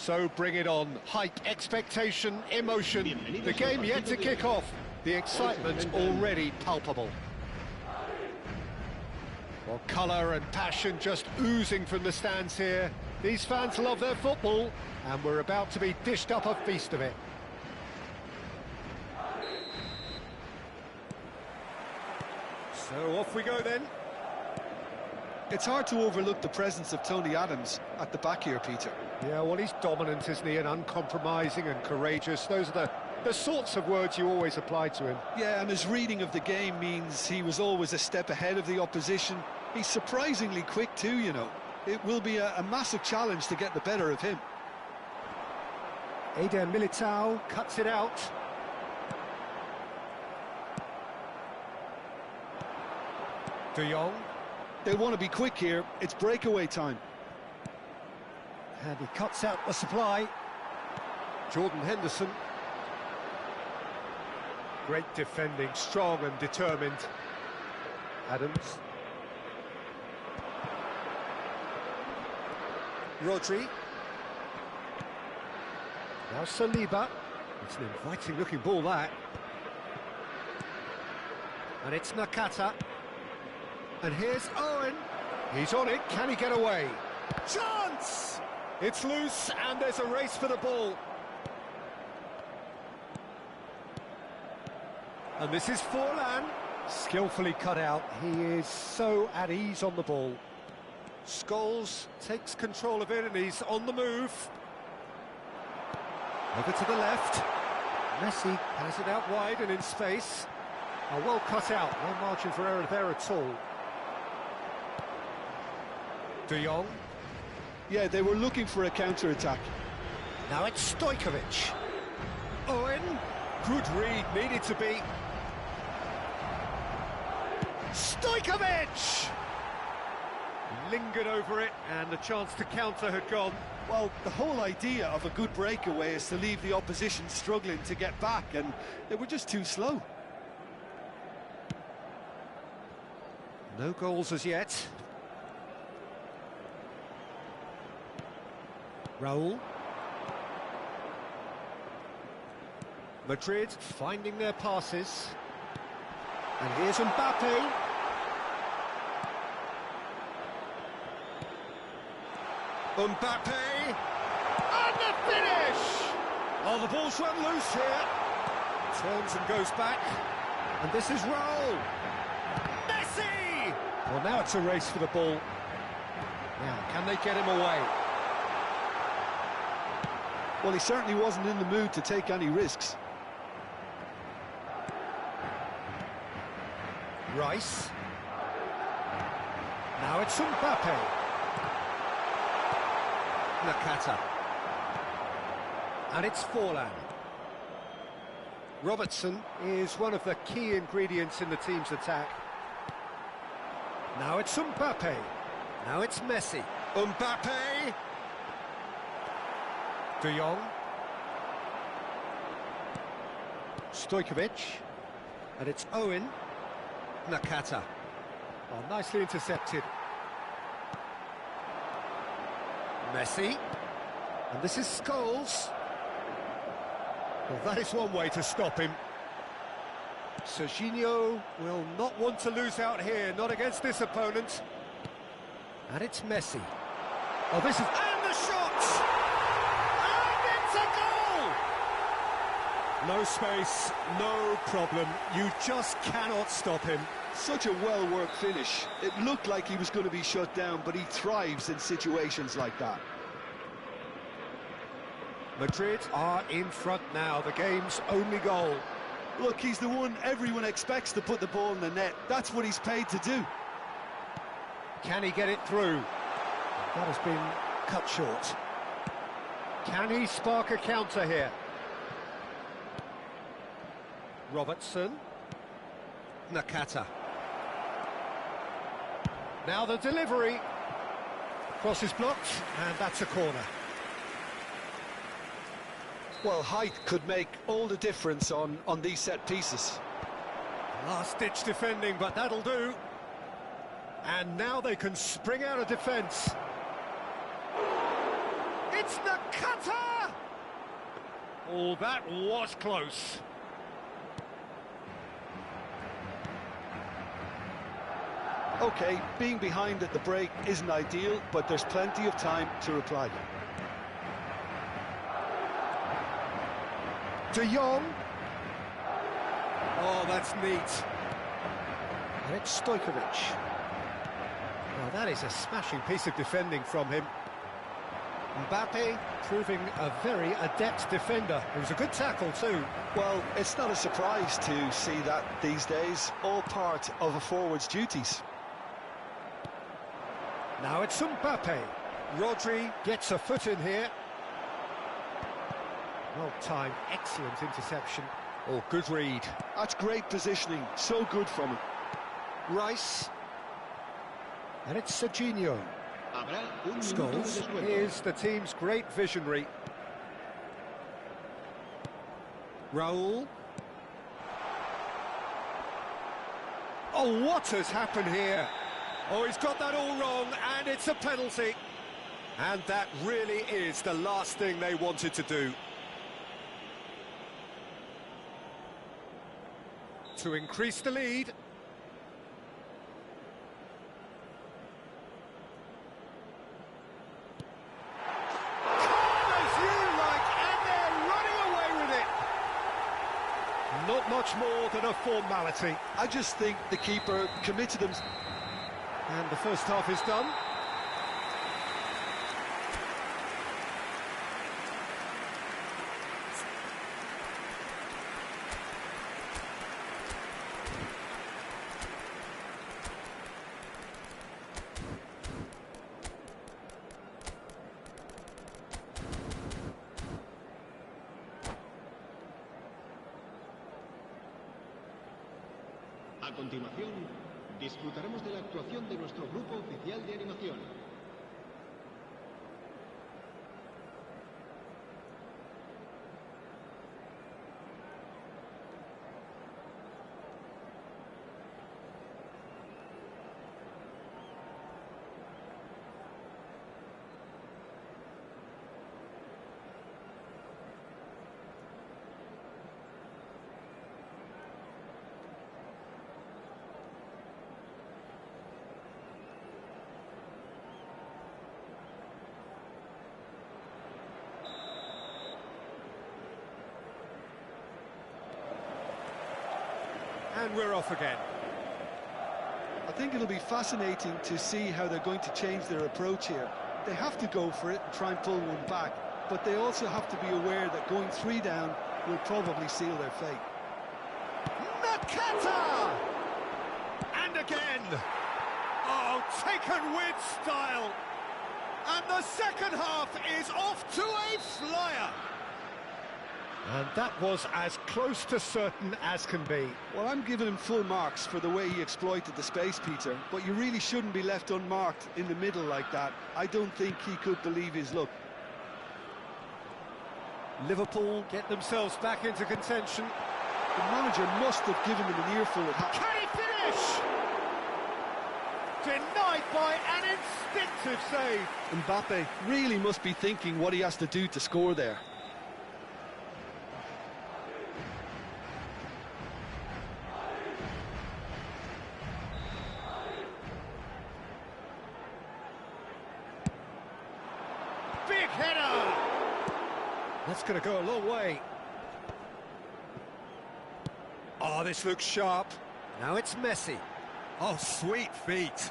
So bring it on. Hype, expectation, emotion. The game yet to kick off. The excitement already palpable. Well, colour and passion just oozing from the stands here. These fans love their football, and we're about to be dished up a feast of it. So off we go then. It's hard to overlook the presence of Tony Adams at the back here, Peter. Yeah, well, he's dominant, isn't he, and uncompromising and courageous. Those are the sorts of words you always apply to him. Yeah, and his reading of the game means he was always a step ahead of the opposition. He's surprisingly quick too, you know. It will be a massive challenge to get the better of him. Eder Militao cuts it out. De Jong. They want to be quick here. It's breakaway time. And he cuts out the supply. Jordan Henderson. Great defending, strong and determined. Adams. Rodri. Now Saliba. It's an inviting looking ball, that. And it's Nakata. And here's Owen. He's on it. Can he get away? Chance! It's loose, and there's a race for the ball. And this is Forlan. Skillfully cut out. He is so at ease on the ball. Scholes takes control of it, and he's on the move. Over to the left. Messi has it out wide and in space. Oh, well cut out, no margin for error there at all. De Jong. Yeah, they were looking for a counter-attack. Now it's Stojkovic. Owen. Good read, needed to be. Stojkovic! Lingered over it, and the chance to counter had gone. Well, the whole idea of a good breakaway is to leave the opposition struggling to get back, and they were just too slow. No goals as yet. Raul. Madrid finding their passes. And here's Mbappe. Mbappe. And the finish! Oh, the ball's run loose here. Turns and goes back. And this is Raul. Messi! Well, now it's a race for the ball. Now, can they get him away? Well, he certainly wasn't in the mood to take any risks. Rice. Now it's Mbappe. Nakata. And it's Forlan. Robertson is one of the key ingredients in the team's attack. Now it's Mbappe. Now it's Messi. Mbappe. De Jong. Stojkovic. And it's Owen. Nakata. Oh, nicely intercepted. Messi. And this is Scholes. Well, that is one way to stop him. Serginho will not want to lose out here, not against this opponent. And it's Messi. Oh, this is... And the shot! And it's a goal! No space, no problem. You just cannot stop him. Such a well-worked finish. It looked like he was going to be shut down, but he thrives in situations like that. Madrid are in front now, the game's only goal. Look, he's the one everyone expects to put the ball in the net. That's what he's paid to do. Can he get it through? That has been cut short. Can he spark a counter here? Robertson. Nakata. Now the delivery. Cross is blocked, and that's a corner. Well, height could make all the difference on these set pieces. Last-ditch defending, but that'll do. And now they can spring out of defence. It's Nakata! Oh, that was close. OK, being behind at the break isn't ideal, but there's plenty of time to reply. De Jong. Oh, that's neat. And it's Stojkovic. Oh, that is a smashing piece of defending from him. Mbappe proving a very adept defender. It was a good tackle too. Well, it's not a surprise to see that these days, all part of a forward's duties. Now it's Mbappe. Rodri gets a foot in here. Well timed, excellent interception. Oh, good read. That's great positioning, so good from him. Rice. And it's Serginho. Scholes is the team's great visionary. Raul. Oh, what has happened here? Oh, he's got that all wrong, and it's a penalty. And that really is the last thing they wanted to do. To increase the lead. Corners you like, and they're running away with it. Not much more than a formality. I just think the keeper committed him. And the first half is done. A continuación, disfrutaremos de la actuación de nuestro grupo oficial de animación. And we're off again. I think it'll be fascinating to see how they're going to change their approach here. They have to go for it and try and pull one back, but they also have to be aware that going 3 down will probably seal their fate. Nakata! And again! Oh, taken with style! And the second half is off to a flyer! And that was as close to certain as can be. Well, I'm giving him full marks for the way he exploited the space, Peter, but you really shouldn't be left unmarked in the middle like that. I don't think he could believe his luck. Liverpool get themselves back into contention. The manager must have given them an earful of... Can he finish? Denied by an instinctive save. Mbappe really must be thinking what he has to do to score there. Big header! That's going to go a long way. Oh, this looks sharp. Now it's Messi. Oh, sweet feet.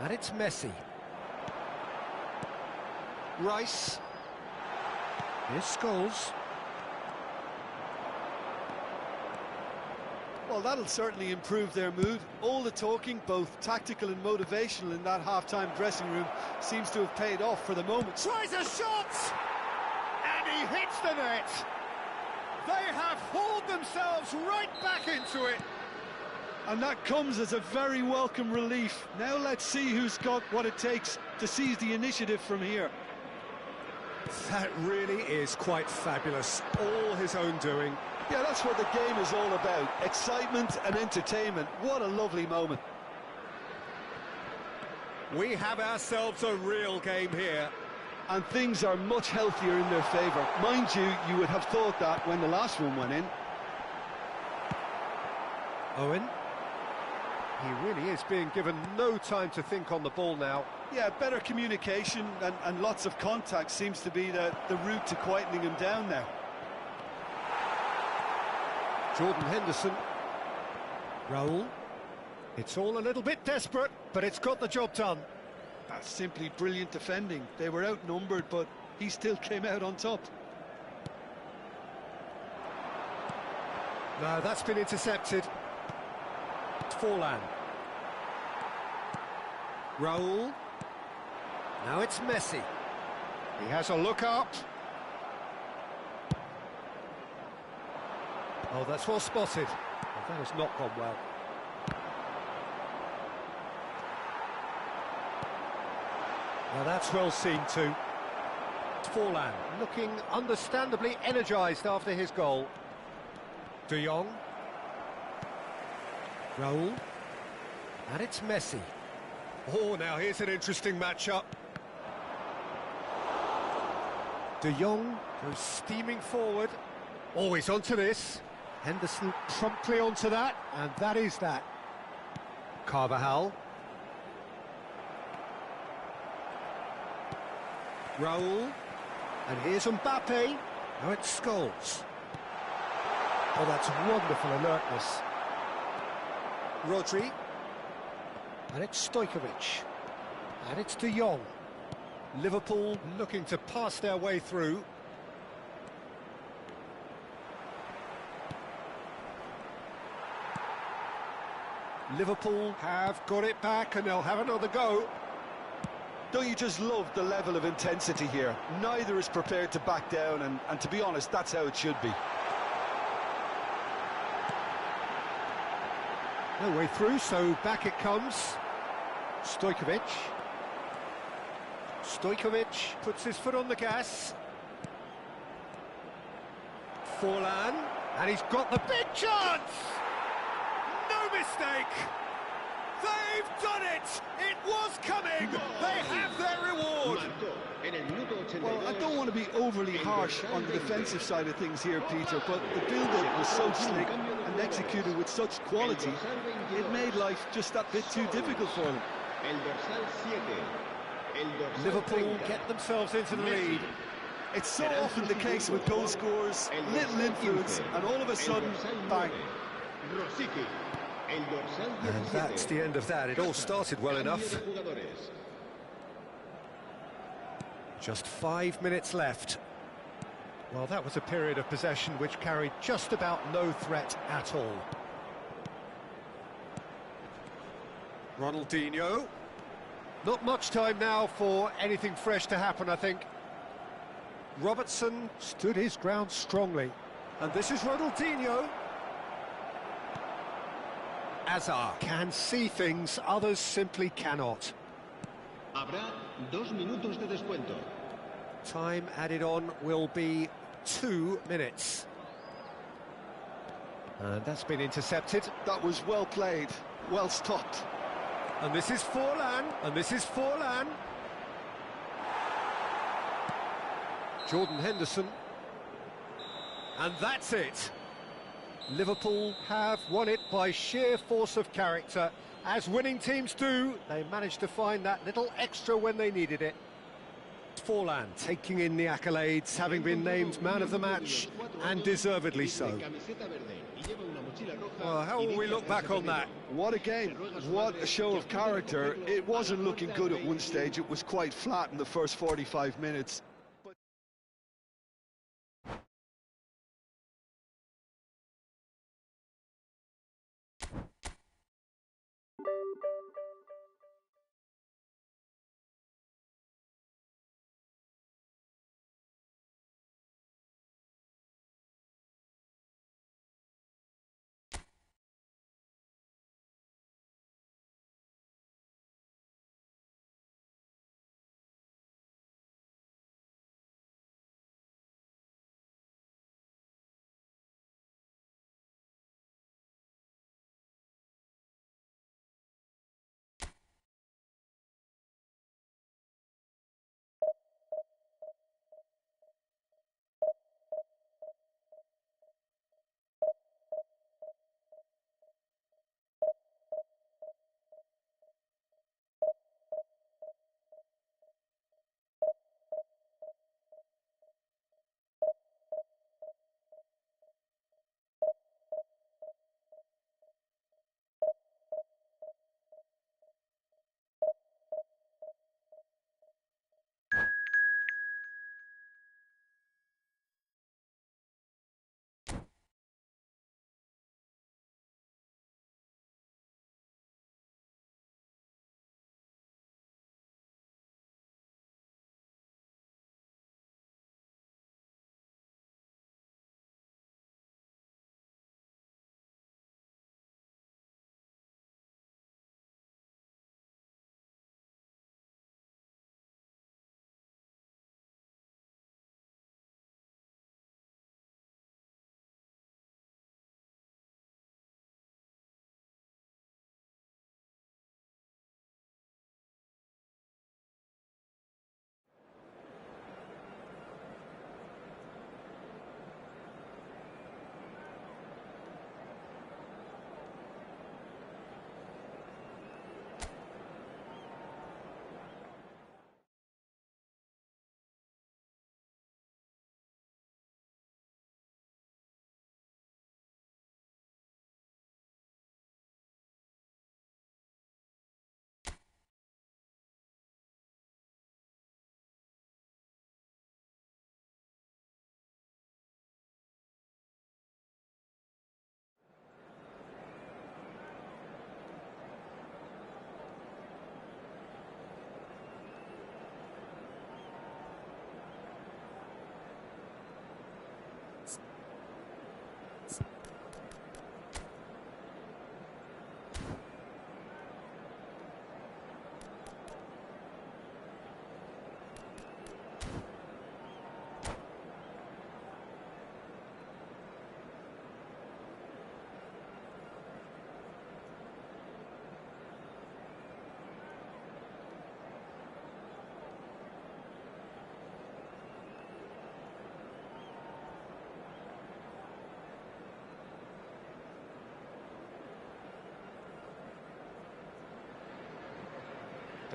And it's Messi. Rice. Here's Scholes. Well, that'll certainly improve their mood. All the talking, both tactical and motivational in that half-time dressing room, seems to have paid off for the moment. Tries a shot! And he hits the net! They have hauled themselves right back into it! And that comes as a very welcome relief. Now let's see who's got what it takes to seize the initiative from here. That really is quite fabulous. All his own doing. Yeah, that's what the game is all about. Excitement and entertainment. What a lovely moment. We have ourselves a real game here. And things are much healthier in their favour. Mind you, you would have thought that when the last one went in. Owen. He really is being given no time to think on the ball now. Yeah, better communication and lots of contact seems to be the route to quietening him down now. Jordan Henderson. Raul. It's all a little bit desperate, but it's got the job done. That's simply brilliant defending. They were outnumbered, but he still came out on top. No, that's been intercepted. Forlan. Raul. Now it's Messi. He has a look up. Oh, that's well spotted. Well, that has not gone well. Now that's well seen too. Forlan looking understandably energised after his goal. De Jong. Raul. And it's Messi. Oh, now here's an interesting matchup. De Jong goes steaming forward. Oh, he's onto this. Henderson promptly onto that, and that is that. Carvajal. Raul. And here's Mbappe. Now it's Scholes. Oh, that's wonderful alertness. Rodri. And it's Stojkovic. And it's De Jong. Liverpool looking to pass their way through. Liverpool have got it back and they'll have another go. Don't you just love the level of intensity here? Neither is prepared to back down, and to be honest, that's how it should be. No way through, so back it comes. Stojkovic puts his foot on the gas. Forlan, and he's got the big chance! No mistake! They've done it! It was coming! They have their reward! Well, I don't want to be overly harsh on the defensive side of things here, Peter, but the build-up was so slick and executed with such quality, it made life just that bit too difficult for them. Liverpool get themselves into the lead. It's so often the case with goal scorers, little influence, and all of a sudden, bang. And that's the end of that. It all started well enough. Just 5 minutes left. Well, that was a period of possession which carried just about no threat at all. Ronaldinho. Not much time now for anything fresh to happen, I think. Robertson stood his ground strongly. And this is Ronaldinho. Hazard can see things others simply cannot. Habrá 2 minutos de descuento. Time added on will be 2 minutes. And that's been intercepted. That was well played, well stopped. And this is Forlan. Jordan Henderson. And that's it. Liverpool have won it by sheer force of character. As winning teams do, they managed to find that little extra when they needed it. Forlan taking in the accolades, having been named man of the match, and deservedly so. Well, how will we look back on that? What a game, what a show of character. It wasn't looking good at one stage, it was quite flat in the first 45 minutes.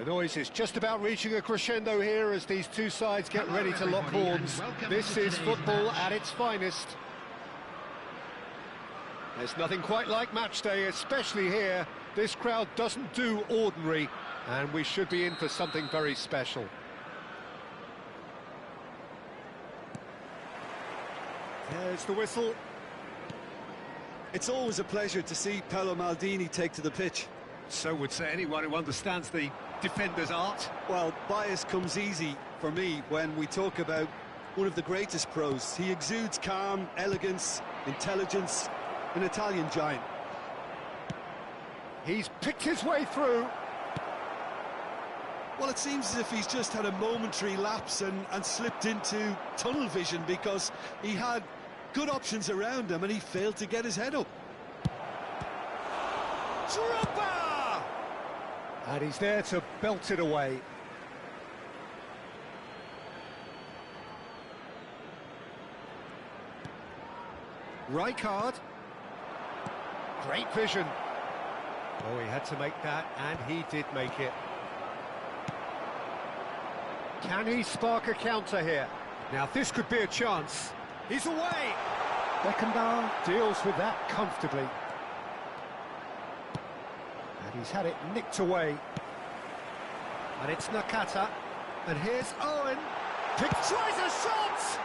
The noise is just about reaching a crescendo here as these two sides get ready to lock horns. This is football at its finest. There's nothing quite like match day, especially here. This crowd doesn't do ordinary, and we should be in for something very special. There's the whistle. It's always a pleasure to see Paolo Maldini take to the pitch. So would say anyone who understands the defender's art. Well, bias comes easy for me when we talk about one of the greatest pros. He exudes calm, elegance, intelligence, an Italian giant. He's picked his way through. Well, it seems as if he's just had a momentary lapse and slipped into tunnel vision, because he had good options around him and he failed to get his head up. Drogba! And he's there to belt it away. Rijkaard. Great vision. Oh, he had to make that, and he did make it. Can he spark a counter here? Now, this could be a chance. He's away! Beckenbauer deals with that comfortably. And he's had it nicked away. And it's Nakata. And here's Owen. Tries a shot!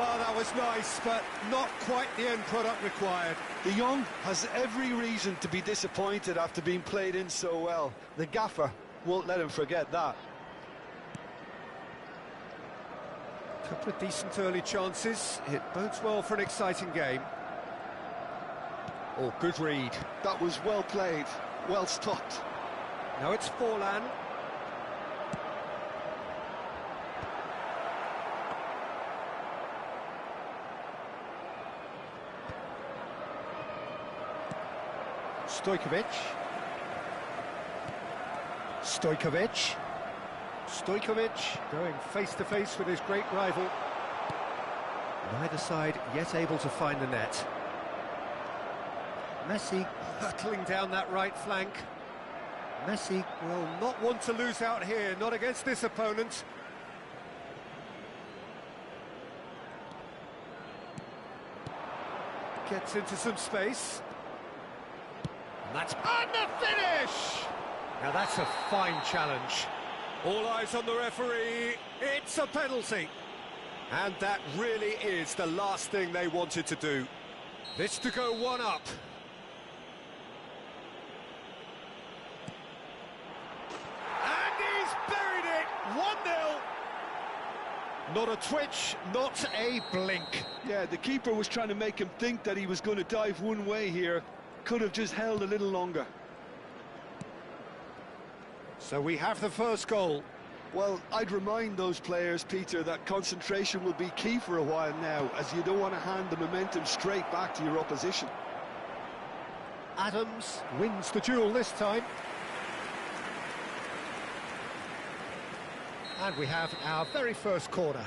Oh, that was nice, but not quite the end product required. De Jong has every reason to be disappointed after being played in so well. The gaffer won't let him forget that. Couple of decent early chances. It bodes well for an exciting game. Oh, good read. That was well played, well stopped. Now it's Forlan. Stojkovic. Stojkovic going face-to-face with his great rival. Neither side yet able to find the net. Messi hurtling down that right flank. Messi will not want to lose out here, not against this opponent. Gets into some space. And that's and the finish! Now that's a fine challenge. All eyes on the referee. It's a penalty. And that really is the last thing they wanted to do. This to go one up. And he's buried it. 1-0. Not a twitch, not a blink. Yeah, the keeper was trying to make him think that he was going to dive one way here. Could have just held a little longer. So we have the first goal. Well, I'd remind those players, Peter, that concentration will be key for a while now, as you don't want to hand the momentum straight back to your opposition. Adams wins the duel this time. And we have our very first corner.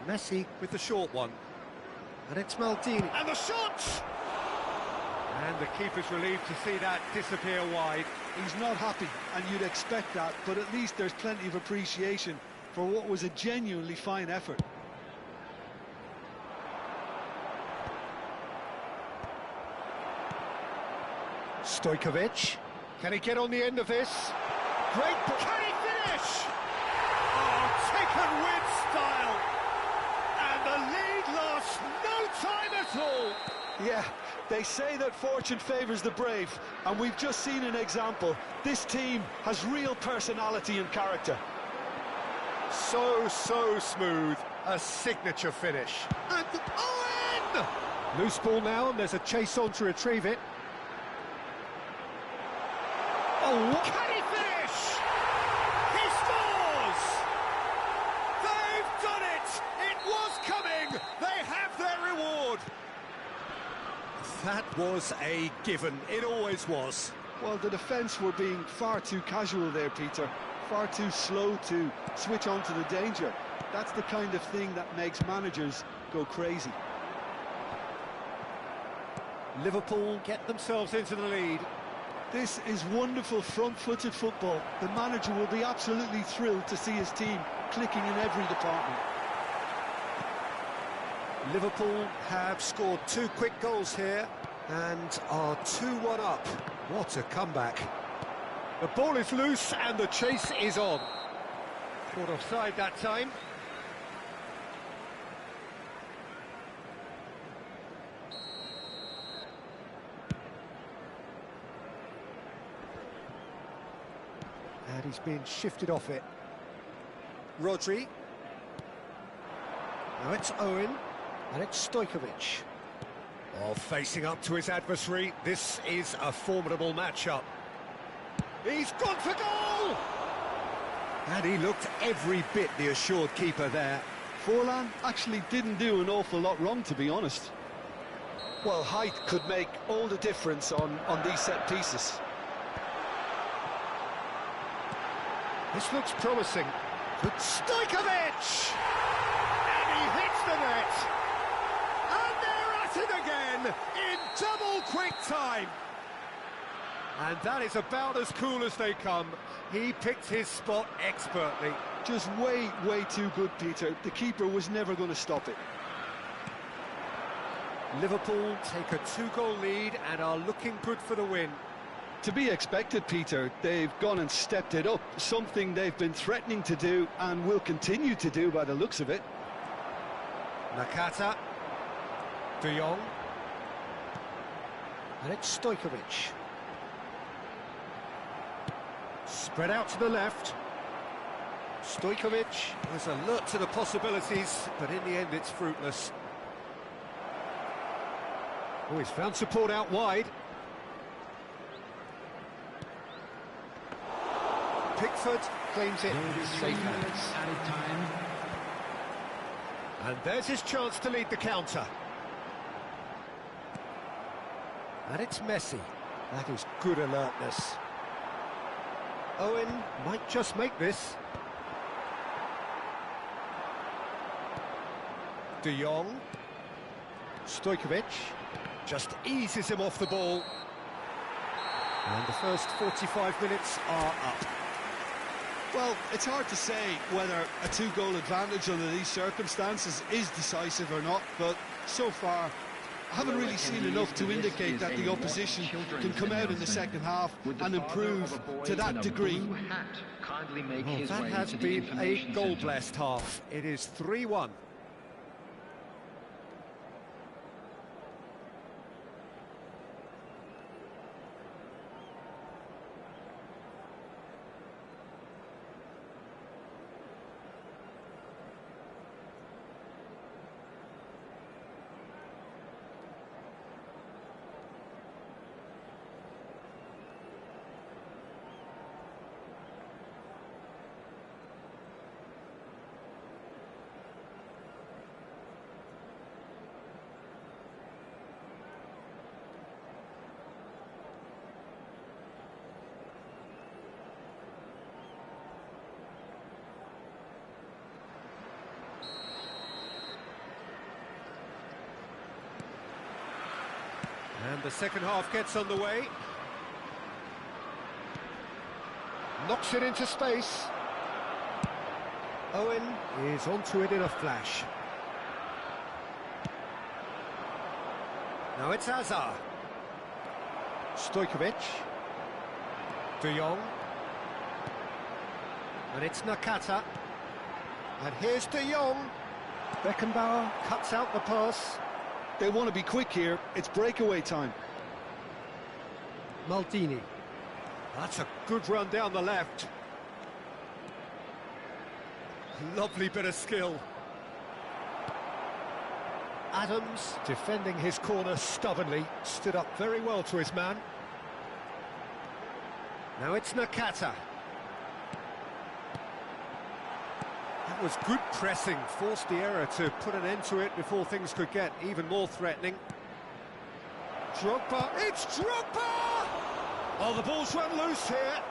Messi with the short one. And it's Maldini. And the shot! And the keeper's relieved to see that disappear wide. He's not happy, and you'd expect that, but at least there's plenty of appreciation for what was a genuinely fine effort. Stojkovic. Can he get on the end of this? Great... Can he finish? Oh, taken with style. And the lead lasts no time at all. Yeah, they say that fortune favours the brave, and we've just seen an example. This team has real personality and character. So smooth. A signature finish. And Owen! Loose ball now, and there's a chase on to retrieve it. Oh, can he finish? He scores! They've done it! That was a given. It always was. Well, the defence were being far too casual there, Peter. Far too slow to switch on to the danger. That's the kind of thing that makes managers go crazy. Liverpool get themselves into the lead. This is wonderful front-footed football. The manager will be absolutely thrilled to see his team clicking in every department. Liverpool have scored 2 quick goals here and are 2-1 up. What a comeback. The ball is loose and the chase is on. Caught offside that time. And he's been shifted off it. Rodri. Now it's Owen. And it's Stojkovic. Oh, facing up to his adversary. This is a formidable matchup. He's gone for goal! And he looked every bit the assured keeper there. Forlan actually didn't do an awful lot wrong, to be honest. Well, height could make all the difference on these set pieces. This looks promising. But Stojkovic! And he hits the net! And they're at it again in double quick time! And that is about as cool as they come. He picked his spot expertly. Just way too good, Peter. The keeper was never going to stop it. Liverpool take a 2-goal lead and are looking good for the win. To be expected, Peter. They've gone and stepped it up, something they've been threatening to do and will continue to do by the looks of it. Nakata. De Jong. And it's Stojkovic. Spread out to the left. Stojkovic was alert to the possibilities, but in the end it's fruitless. Oh, he's found support out wide. Pickford claims it safe hands. And there's his chance to lead the counter. And it's Messi. That is good alertness. Owen might just make this. De Jong. Stojkovic just eases him off the ball. And the first 45 minutes are up. Well, it's hard to say whether a 2-goal advantage under these circumstances is decisive or not, but so far I haven't really seen enough to indicate that the opposition can come out in the second half and improve to that degree. Well, that has been a goal-blessed half. It is 3-1. And the second half gets underway. Knocks it into space. Owen is onto it in a flash. Now it's Hazard. Stojkovic. De Jong. And it's Nakata. And here's De Jong. Beckenbauer cuts out the pass. They want to be quick here. It's breakaway time. Maldini. That's a good run down the left. Lovely bit of skill. Adams, defending his corner stubbornly, stood up very well to his man. Now it's Nakata. That was good pressing, forced the error to put an end to it before things could get even more threatening. Drogba, it's Drogba! Oh, the ball's run loose here.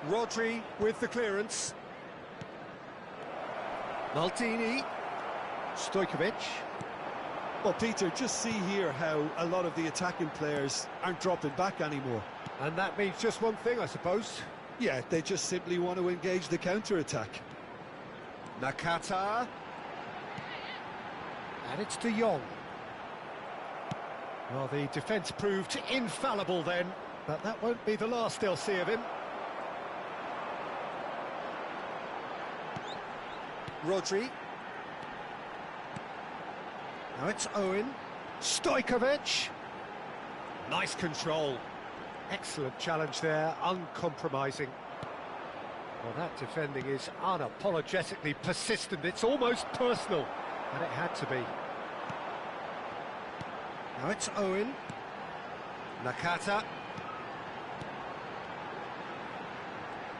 Rodri with the clearance. Maldini. Stojkovic. Well, Peter, just see here how a lot of the attacking players aren't dropping back anymore. And that means just one thing, I suppose. Yeah, they just simply want to engage the counter-attack. Nakata. And it's De Jong. Well, the defence proved infallible then, but that won't be the last they'll see of him. Rodri. Now it's Owen. Stojkovic. Nice control. Excellent challenge there, uncompromising. Well, that defending is unapologetically persistent. It's almost personal, and it had to be. Now it's Owen. Nakata.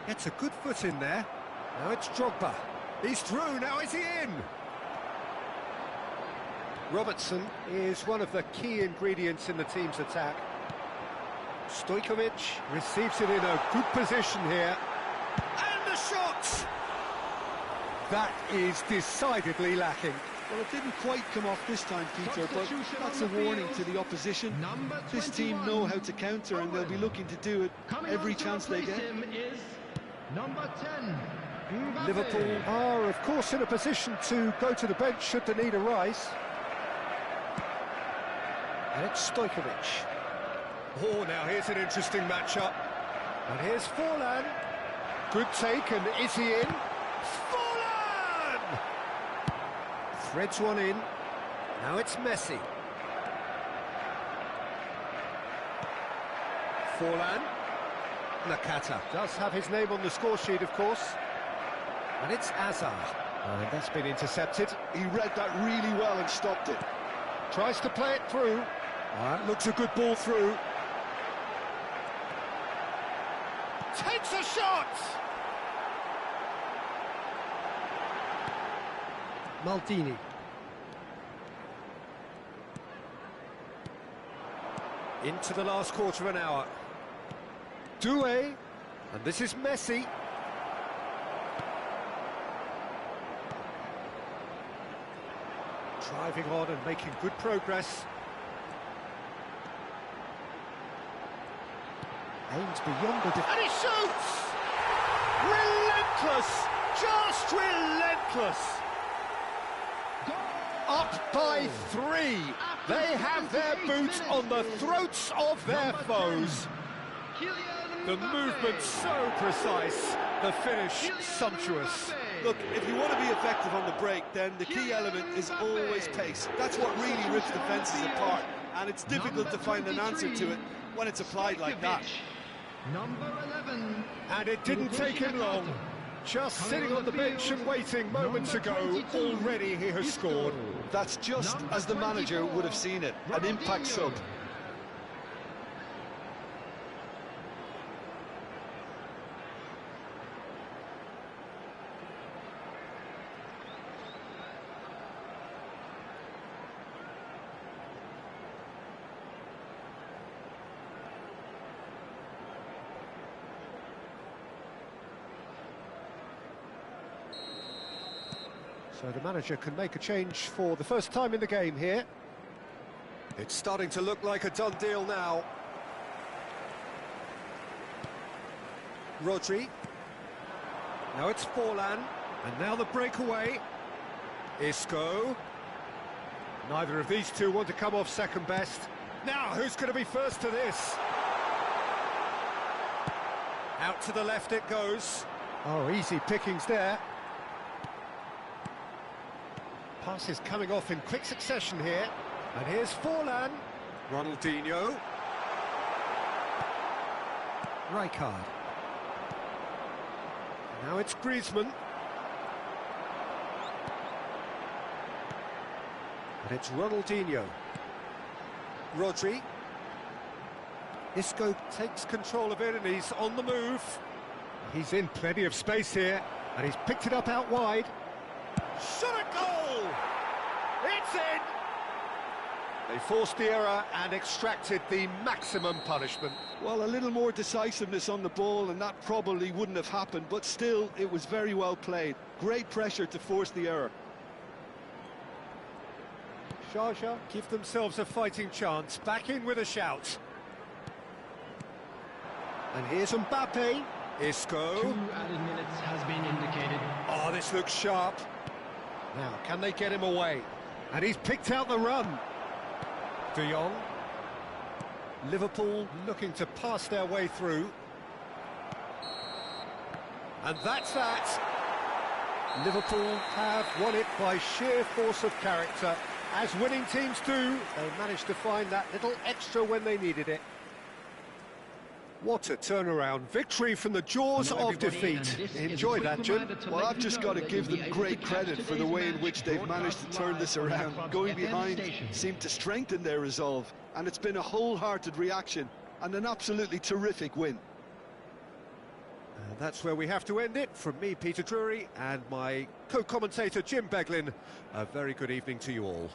Gets a good foot in there. Now it's Drogba. He's through, now is he in? Robertson is one of the key ingredients in the team's attack. Stojkovic receives it in a good position here. And the shot! That is decidedly lacking. Well, it didn't quite come off this time, Peter, but that's a warning to the opposition. This team know how to counter, and they'll be looking to do it every chance they get. Number 10. Liverpool are, of course, in a position to go to the bench should the need arise. And it's Stojkovic. Oh, now here's an interesting matchup. And here's Forlan. Good take, and is he in? Forlan! Threads one in. Now it's Messi. Forlan. Nakata does have his name on the score sheet, of course. And it's Azar. And that's been intercepted. He read that really well and stopped it. Tries to play it through. That looks a good ball through. Takes a shot! Maldini. Into the last quarter of an hour. Doué. And this is Messi. Driving on and making good progress. Aims beyond the defence. And he shoots! Relentless! Just relentless! Up by 3. They have their boots on the throats of their foes. The movement so precise, the finish sumptuous. Look, if you want to be effective on the break, then the key element is always pace. That's what really rips defences apart, and it's difficult to find an answer to it when it's applied like that. Number 11. And it didn't take him long. Just sitting on the bench and waiting moments ago, already he has scored. That's just as the manager would have seen it, an impact sub. So the manager can make a change for the first time in the game here. It's starting to look like a done deal now. Rodri. Now it's Forlan. And now the breakaway. Isco. Neither of these two want to come off second best. Now, who's going to be first to this? Out to the left it goes. Oh, easy pickings there. Passes coming off in quick succession here. And here's Forlan. Ronaldinho. Rijkaard. Now it's Griezmann. And it's Ronaldinho. Rodri. Isco takes control of it and he's on the move. He's in plenty of space here. And he's picked it up out wide. Shot a goal! It's in! They forced the error and extracted the maximum punishment. Well, a little more decisiveness on the ball and that probably wouldn't have happened, but still, it was very well played. Great pressure to force the error. Sharjah give themselves a fighting chance, back in with a shout. And here's Mbappe. Isco. 2 added minutes has been indicated. Oh, this looks sharp. Now, can they get him away? And he's picked out the run. De Jong. Liverpool looking to pass their way through. And that's that. Liverpool have won it by sheer force of character. As winning teams do, they managed to find that little extra when they needed it. What a turnaround. Victory from the jaws of defeat. Enjoy that, Jim. Well, I've just got to give them great credit for the way in which they've managed to turn this around. Going behind seemed to strengthen their resolve, and it's been a wholehearted reaction and an absolutely terrific win. And that's where we have to end it. From me, Peter Drury, and my co-commentator, Jim Beglin. A very good evening to you all.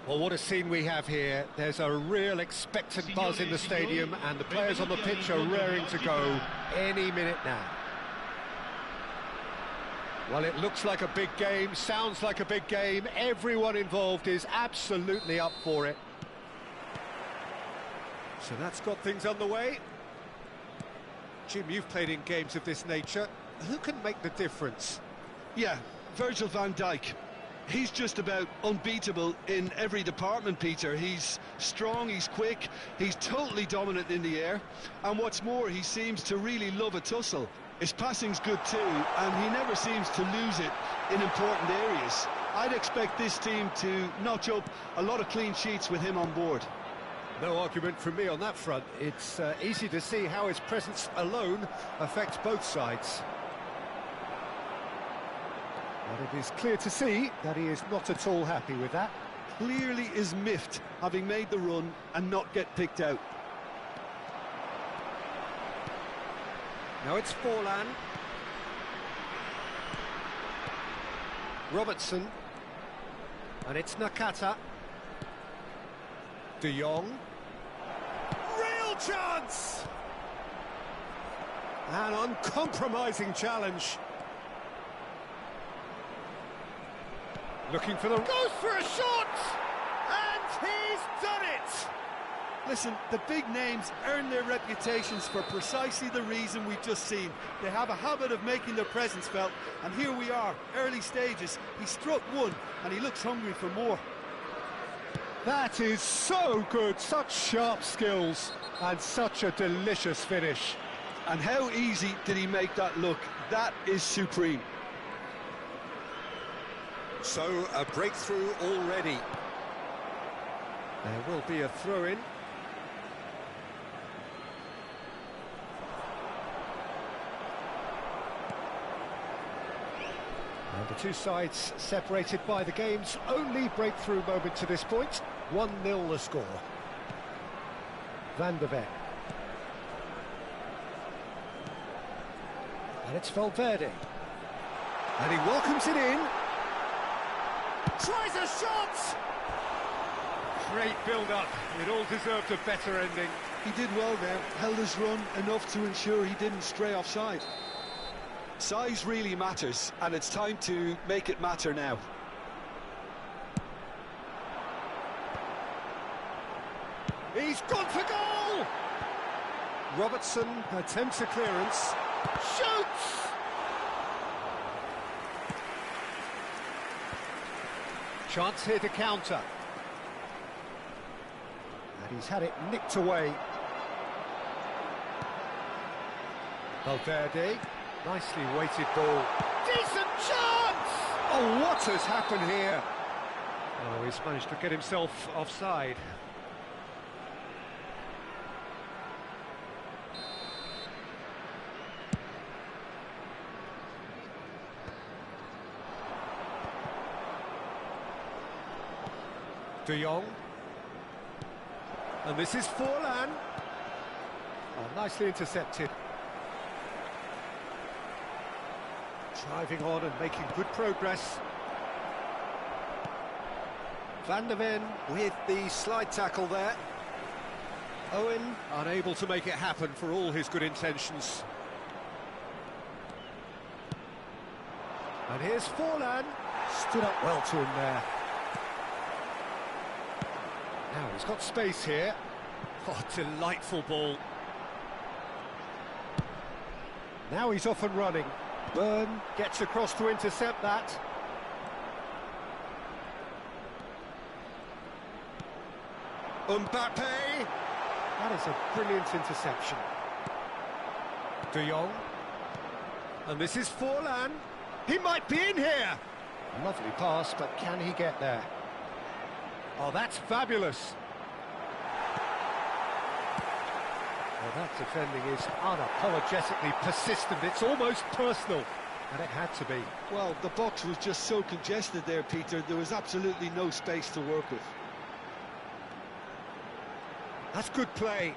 Well, what a scene we have here. There's a real expectant buzz in the stadium, and the players on the pitch are raring to go any minute now. Well, it looks like a big game, sounds like a big game. Everyone involved is absolutely up for it. So that's got things underway. Jim, you've played in games of this nature. Who can make the difference? Yeah, Virgil van Dijk. He's just about unbeatable in every department, Peter. He's strong, he's quick, he's totally dominant in the air, and what's more, he seems to really love a tussle. His passing's good too, and he never seems to lose it in important areas. I'd expect this team to notch up a lot of clean sheets with him on board. No argument from me on that front. It's easy to see how his presence alone affects both sides. But it is clear to see that he is not at all happy with that. Clearly is miffed, having made the run and not get picked out. Now it's Forlan. Robertson. And it's Nakata. De Jong. Real chance! An uncompromising challenge. Looking for the... Goes for a shot! And he's done it! Listen, the big names earn their reputations for precisely the reason we've just seen. They have a habit of making their presence felt, and here we are, early stages. He struck one, and he looks hungry for more. That is so good, such sharp skills, and such a delicious finish. And how easy did he make that look? That is supreme. So, a breakthrough already. There will be a throw-in. And the two sides separated by the game's only breakthrough moment to this point. 1-0 the score. Van de Ven. And it's Valverde. And he welcomes it in. Tries a shot! Great build-up. It all deserved a better ending. He did well there, held his run enough to ensure he didn't stray offside. Size really matters, and it's time to make it matter now. He's gone for goal! Robertson attempts a clearance. Shoots! Chance here to counter. And he's had it nicked away. Valverde. Nicely weighted ball. Decent chance! Oh, what has happened here? Oh, he's managed to get himself offside. De Jong. And this is Forlan. Oh, nicely intercepted. Driving on and making good progress. Van de Ven with the slide tackle there. Owen unable to make it happen for all his good intentions. And here's Forlan. Stood up well to him there. Now he's got space here. Oh, delightful ball. Now he's off and running. Byrne gets across to intercept that. Mbappe! That is a brilliant interception. De Jong. And this is Forlan. He might be in here! Lovely pass, but can he get there? Oh, that's fabulous. Well, that defending is unapologetically persistent. It's almost personal, and it had to be. Well, the box was just so congested there, Peter. There was absolutely no space to work with. That's good play.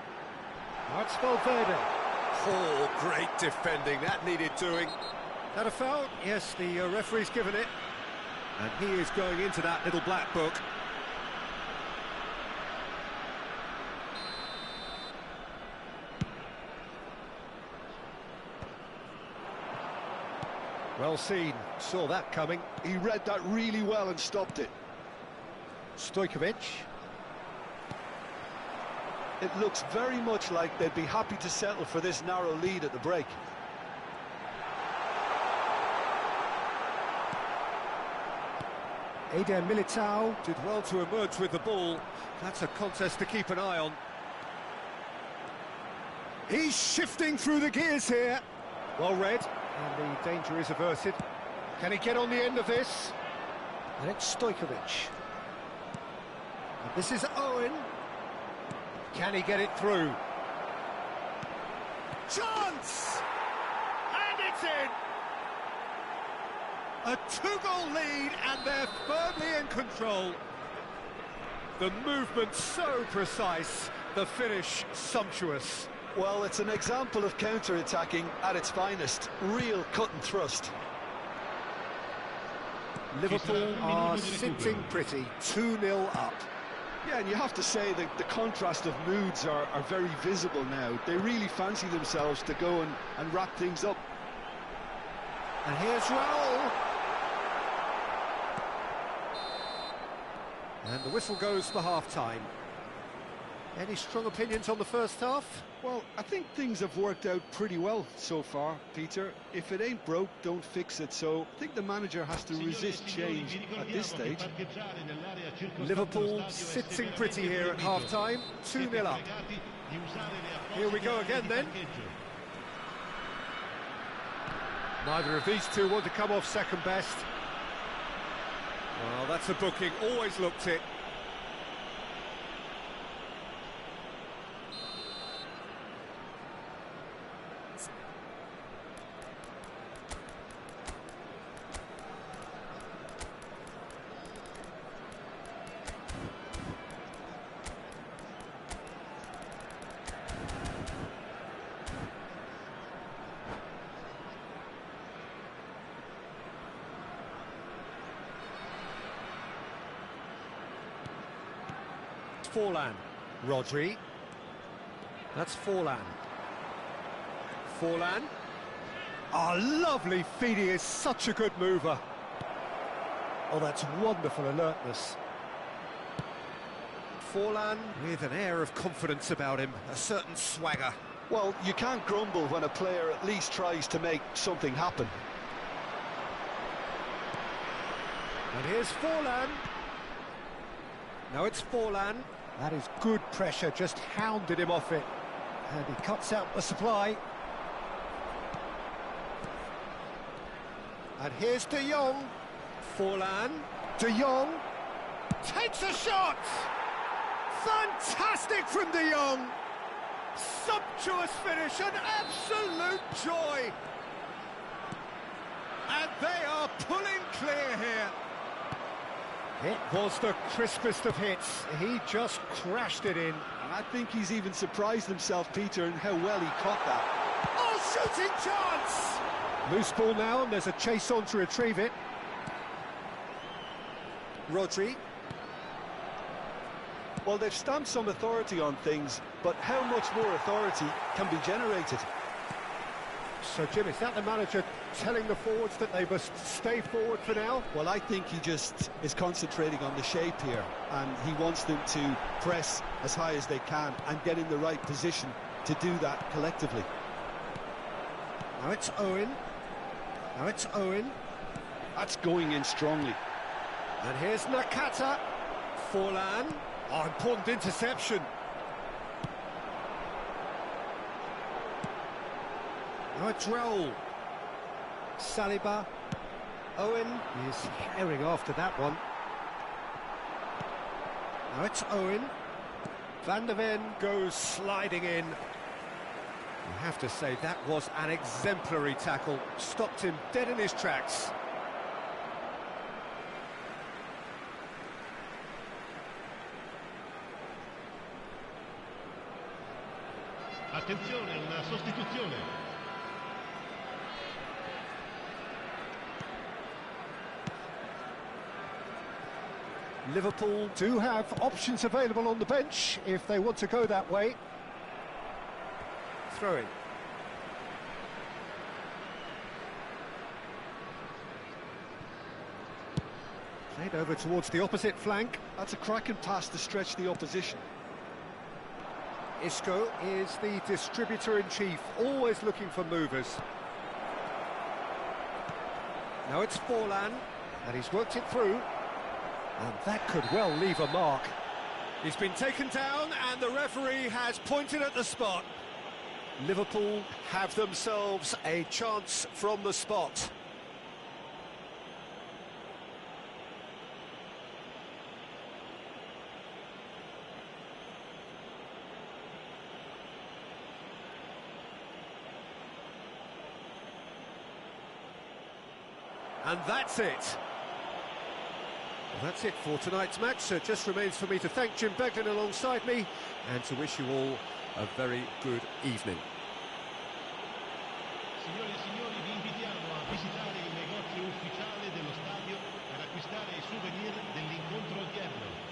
Now it's Valverde. Oh, great defending. That needed doing. That a foul? Yes, the referee's given it. And he is going into that little black book. Well seen, saw that coming. He read that really well and stopped it. Stojkovic. It looks very much like they'd be happy to settle for this narrow lead at the break. Eder Militao did well to emerge with the ball. That's a contest to keep an eye on. He's shifting through the gears here. Well read. And the danger is averted. Can he get on the end of this? And it's Stojkovic. And this is Owen. Can he get it through? Chance! And it's in! A two-goal lead, and they're firmly in control. The movement so precise, the finish sumptuous. Well, it's an example of counter-attacking at its finest. Real cut and thrust. Liverpool are sitting pretty, 2-0 up. Yeah, and you have to say that the contrast of moods are very visible now. They really fancy themselves to go and wrap things up. And here's Raul. And the whistle goes for half-time. Any strong opinions on the first half? Well, I think things have worked out pretty well so far, Peter. If it ain't broke, don't fix it. So I think the manager has to resist change at this stage. Liverpool sitting pretty here at half-time, 2-0 up. Here we go again then. Neither of these two want to come off second best. Well, that's a booking, always looked it. Forlan, Rodri, that's Forlan. Forlan, lovely feed, he is such a good mover. Oh, that's wonderful alertness. Forlan with an air of confidence about him, a certain swagger. Well, you can't grumble when a player at least tries to make something happen. And here's Forlan. Now it's Forlan. That is good pressure, just hounded him off it. And he cuts out the supply. And here's De Jong. Forlan. De Jong takes a shot! Fantastic from De Jong! Sumptuous finish, an absolute joy! And they are pulling clear here. It was the crispest of hits. He just crashed it in. And I think he's even surprised himself, Peter, in how well he caught that. Oh, shooting chance! Loose ball now, and there's a chase on to retrieve it. Rodri. Well, they've stamped some authority on things, but how much more authority can be generated? So, Jim, is that the manager telling the forwards that they must stay forward for now? Well, I think he just is concentrating on the shape here, and he wants them to press as high as they can and get in the right position to do that collectively. Now it's Owen. Now it's Owen. That's going in strongly. And here's Nakata. Forlan. Oh, important interception. Now it's Raul. Saliba. Owen is herring after that one. Now it's Owen. Van der Ven goes sliding in. You have to say that was an exemplary tackle. Stopped him dead in his tracks. Attenzione, una sostituzione. Liverpool do have options available on the bench if they want to go that way. Throw-in. Played over towards the opposite flank. That's a cracking pass to stretch the opposition. Isco is the distributor-in-chief, always looking for movers. Now it's Forlan, and he's worked it through. And that could well leave a mark. He's been taken down, and the referee has pointed at the spot. Liverpool have themselves a chance from the spot. And that's it. Well, that's it for tonight's match. So it just remains for me to thank Jim Beglin alongside me and to wish you all a very good evening. Signore e signori, vi invitiamo a visitare il negozio ufficiale dello stadio per acquistare i souvenir dell'incontro odierno.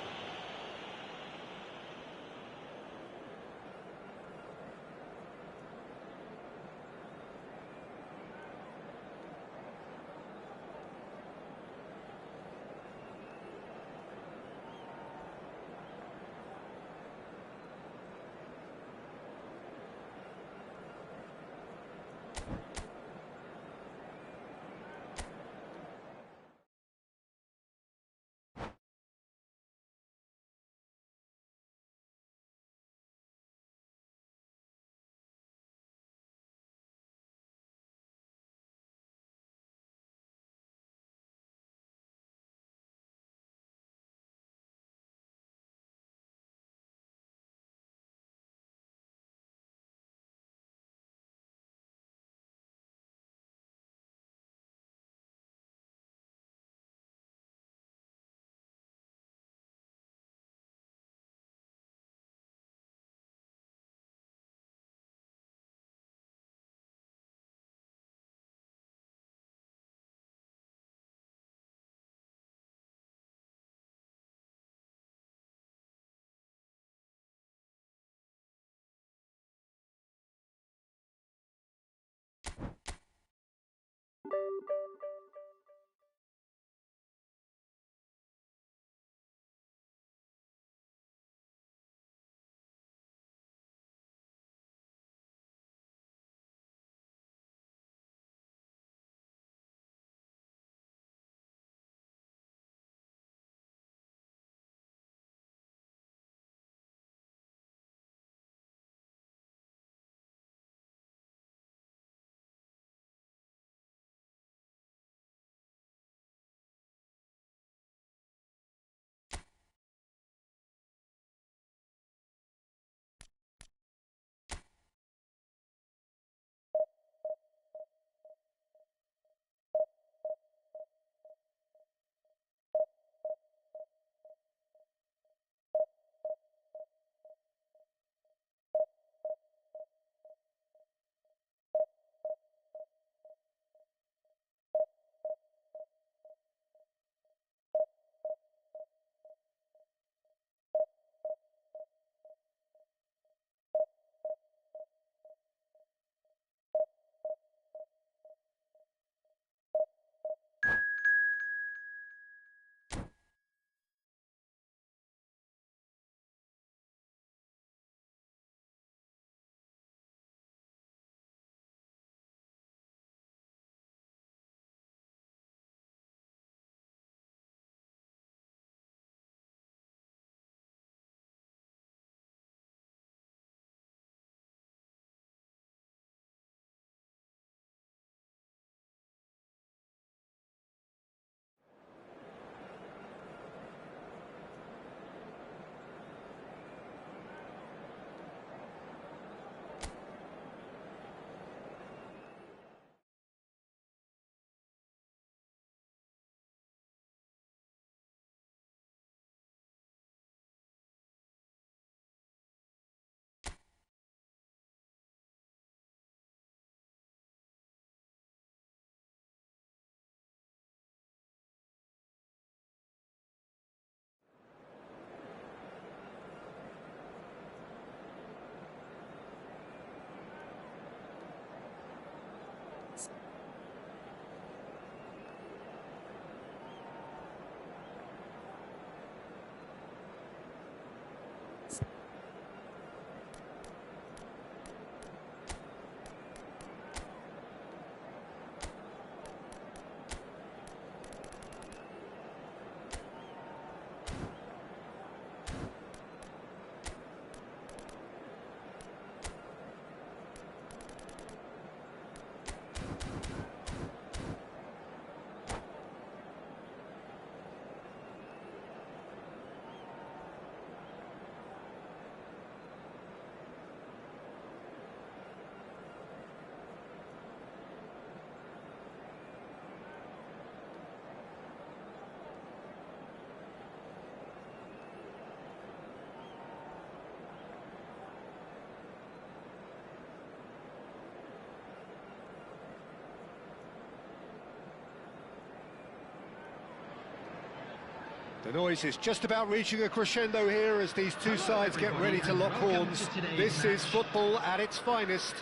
The noise is just about reaching a crescendo here as these two sides get ready to lock horns. This is football at its finest.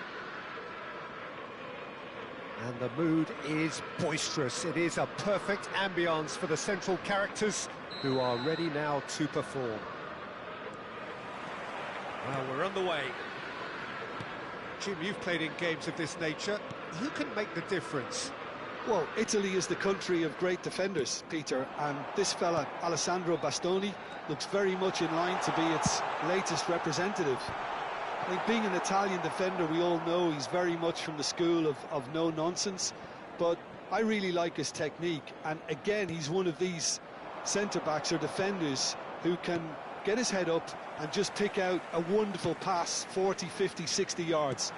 And the mood is boisterous. It is a perfect ambience for the central characters who are ready now to perform. Well, we're underway. Jim, you've played in games of this nature. Who can make the difference? Well, Italy is the country of great defenders, Peter, and this fella, Alessandro Bastoni, looks very much in line to be its latest representative. I think being an Italian defender, we all know he's very much from the school of no-nonsense, but I really like his technique, and again, he's one of these centre-backs or defenders who can get his head up and just pick out a wonderful pass, 40, 50, 60 yards.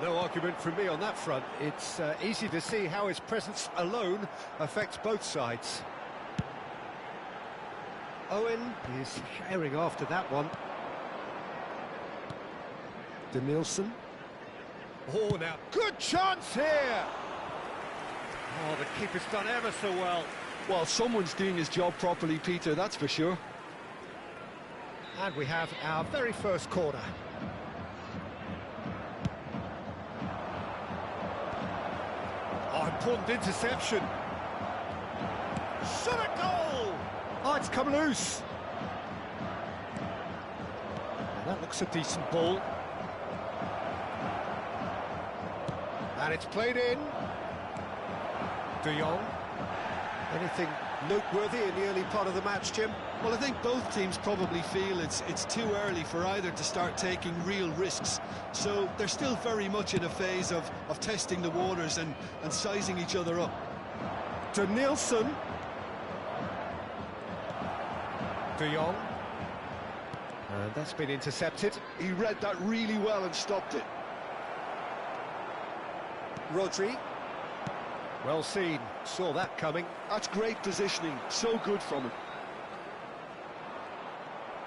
No argument from me on that front. It's easy to see how his presence alone affects both sides. Owen is sharing after that one. Denilson. Oh, now, good chance here! Oh, the keeper's done ever so well. Well, someone's doing his job properly, Peter, that's for sure. And we have our very first corner. Oh, important interception. Shot a goal! Oh, it's come loose. That looks a decent ball. And it's played in. De Jong. Anything noteworthy in the early part of the match, Jim? Well, I think both teams probably feel it's too early for either to start taking real risks. So they're still very much in a phase of testing the waters and sizing each other up. Denilson. De Jong. And that's been intercepted. He read that really well and stopped it. Rodri. Well seen, saw that coming. That's great positioning, so good from him.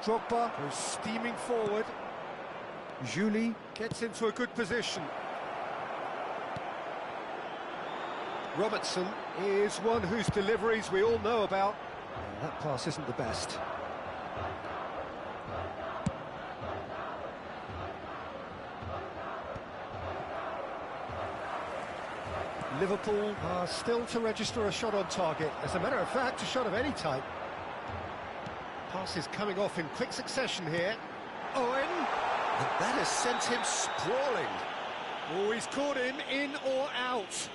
Drogba goes steaming forward. Julie gets into a good position. Robertson is one whose deliveries we all know about. That pass isn't the best. Liverpool are still to register a shot on target. As a matter of fact, a shot of any type. Pass is coming off in quick succession here. Owen! And that has sent him sprawling. Oh, he's caught him in or out.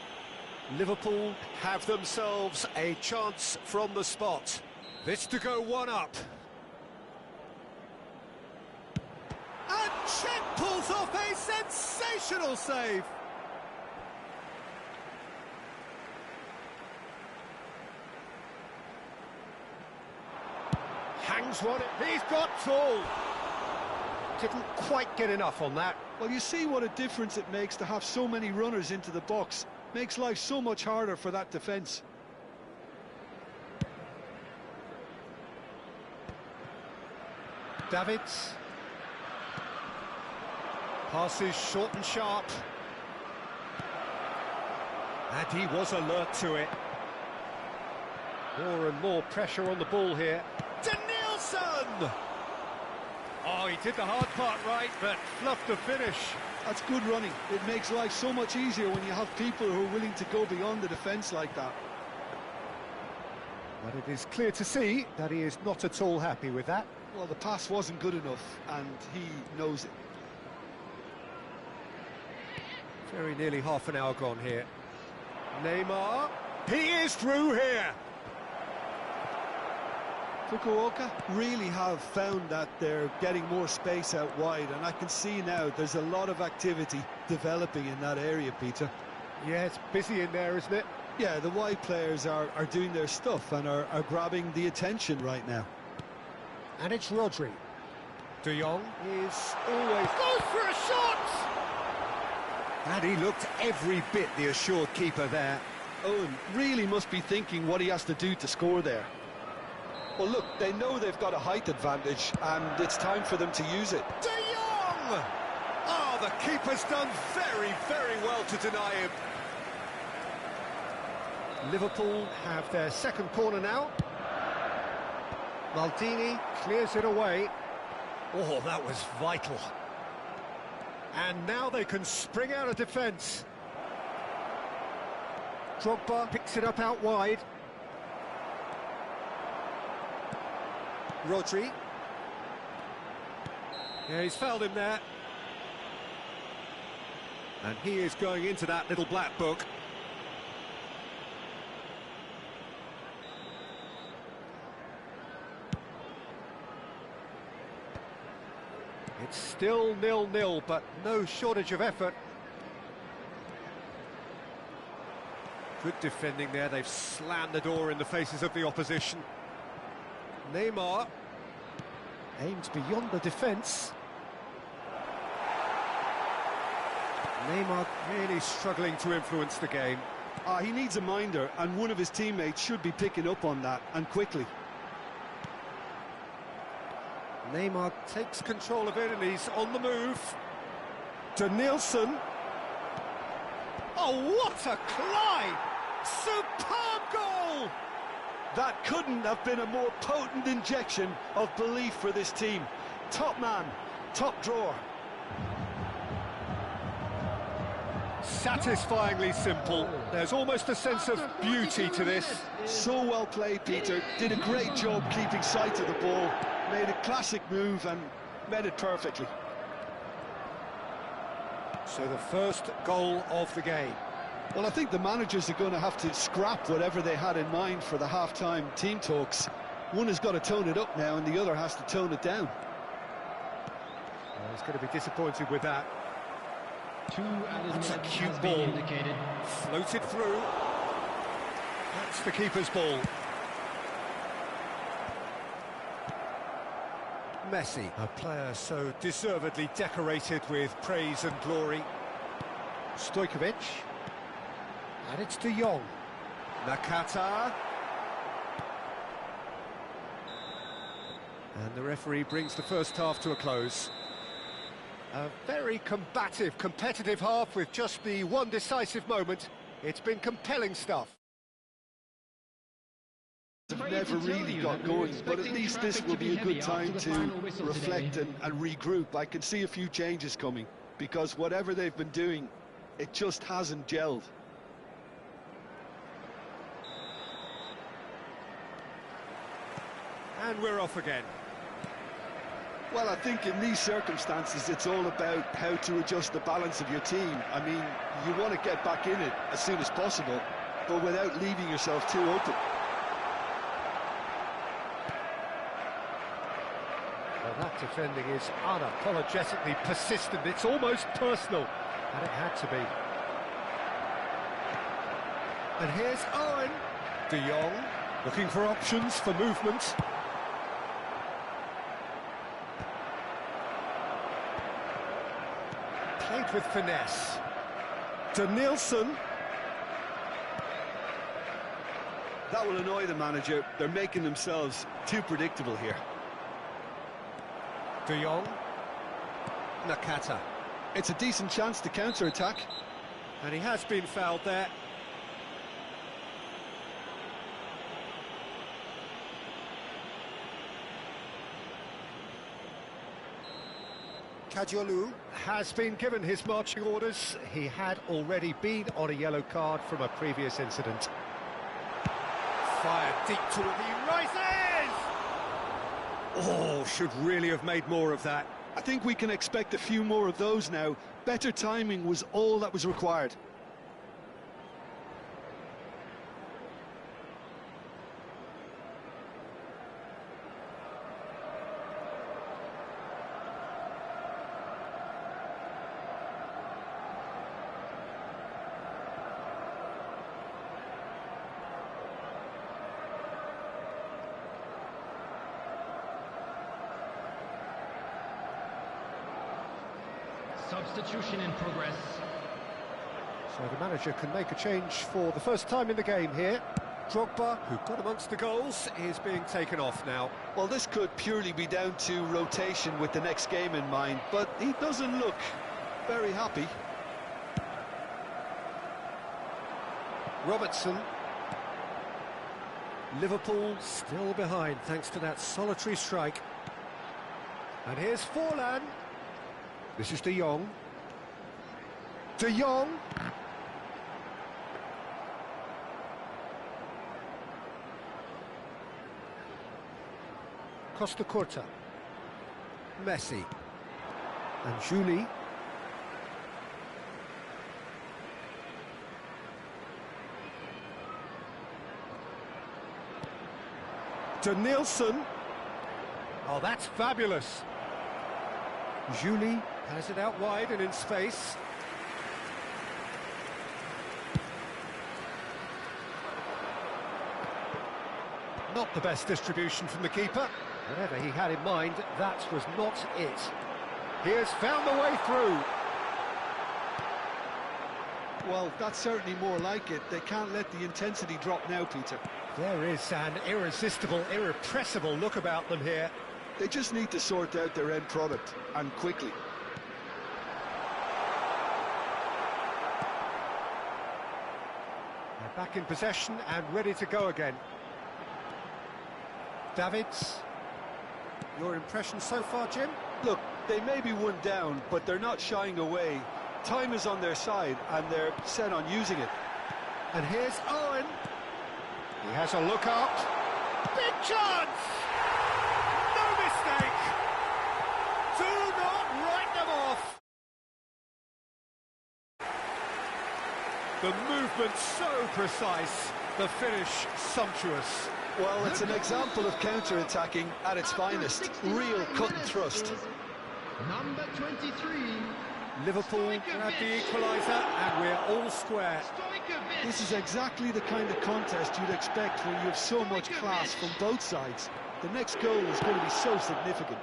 Liverpool have themselves a chance from the spot. This to go one up. And Cech pulls off a sensational save. Hangs one, he's got two. Didn't quite get enough on that. Well, you see what a difference it makes to have so many runners into the box. Makes life so much harder for that defence. Davids. Passes short and sharp. And he was alert to it. More and more pressure on the ball here. Denilson! Oh, he did the hard part right, but fluffed the finish. That's good running. It makes life so much easier when you have people who are willing to go beyond the defence like that. But it is clear to see that he is not at all happy with that. Well, the pass wasn't good enough, and he knows it. Very nearly half an hour gone here. Neymar, he is through here. Fukuoka really have found that they're getting more space out wide, and I can see now there's a lot of activity developing in that area, Peter. Yeah, it's busy in there, isn't it? Yeah, the wide players are doing their stuff and are grabbing the attention right now. And it's Rodri. De Jong is always goes for a shot! And he looked every bit the assured keeper there. Owen really must be thinking what he has to do to score there. Well, look, they know they've got a height advantage, and it's time for them to use it. De Jong! Oh, the keeper's done very, very well to deny him. Liverpool have their second corner now. Maldini clears it away. Oh, that was vital. And now they can spring out of defence. Drogba picks it up out wide. Rodri. Yeah, he's fouled him there. And he is going into that little black book. It's still 0-0, but no shortage of effort. Good defending there, they've slammed the door in the faces of the opposition. Neymar aims beyond the defence. Neymar really struggling to influence the game. He needs a minder, and one of his teammates should be picking up on that, and quickly. Neymar takes control of it and he's on the move. Denilson. Oh, what a climb! Superb goal! That couldn't have been a more potent injection of belief for this team. Top man, top drawer. Satisfyingly simple. There's almost a sense of beauty to this. So well played, Peter. Did a great job keeping sight of the ball. Made a classic move and made it perfectly. So the first goal of the game. Well, I think the managers are going to have to scrap whatever they had in mind for the half-time team talks. One has got to tone it up now and the other has to tone it down. Well, he's going to be disappointed with that. That's a cute ball. Floated through. That's the keeper's ball. Messi, a player so deservedly decorated with praise and glory. Stojkovic. And it's De Jong. Nakata. And the referee brings the first half to a close. A very combative, competitive half with just the one decisive moment. It's been compelling stuff. Never really got going, but at least this will be a good time to reflect and regroup. I can see a few changes coming, because whatever they've been doing, it just hasn't gelled. And we're off again. Well, I think in these circumstances, it's all about how to adjust the balance of your team. I mean, you want to get back in it as soon as possible, but without leaving yourself too open. Well, that defending is unapologetically persistent. It's almost personal, and it had to be. And here's Owen. De Jong looking for options for movement. Played with finesse. Denilson. That will annoy the manager. They're making themselves too predictable here. De Jong. Nakata. It's a decent chance to counter-attack. And he has been fouled there. Kadiolu has been given his marching orders. He had already been on a yellow card from a previous incident. Fired deep toward he rises! Oh, should really have made more of that. I think we can expect a few more of those now. Better timing was all that was required. Substitution in progress. So the manager can make a change for the first time in the game here. Drogba, who got amongst the goals, is being taken off now. Well, this could purely be down to rotation with the next game in mind, but he doesn't look very happy. Robertson. Liverpool still behind thanks to that solitary strike. And here's Forlan. This is De Jong. De Jong. Costa Curta. Messi. And Julie. To Nielsen. Oh, that's fabulous. Julie has it out wide and in space. Not the best distribution from the keeper. Whatever he had in mind, that was not it. He has found the way through. Well, that's certainly more like it. They can't let the intensity drop now, Peter. There is an irresistible, irrepressible look about them here. They just need to sort out their end product, and quickly. They're back in possession and ready to go again. Davids, your impression so far, Jim? Look, they may be one down, but they're not shying away. Time is on their side, and they're set on using it. And here's Owen. He has a look up. Big chance! No mistake! Do not write them off! The movement so precise, the finish sumptuous. Well, it's an example of counter-attacking at its finest. Real cut and thrust. Number 23. Liverpool grab the equaliser and we're all square. This is exactly the kind of contest you'd expect when you have so much class from both sides. The next goal is going to be so significant.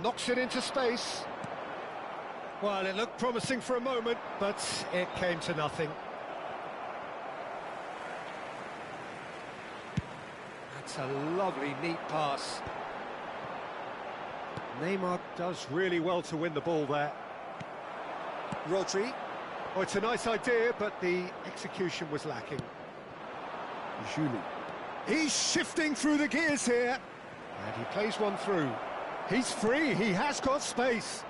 Knocks it into space. Well, it looked promising for a moment, but it came to nothing. That's a lovely, neat pass. Neymar does really well to win the ball there. Rodri. Oh, it's a nice idea, but the execution was lacking. Julie. He's shifting through the gears here. And he plays one through. He's free, he has got space.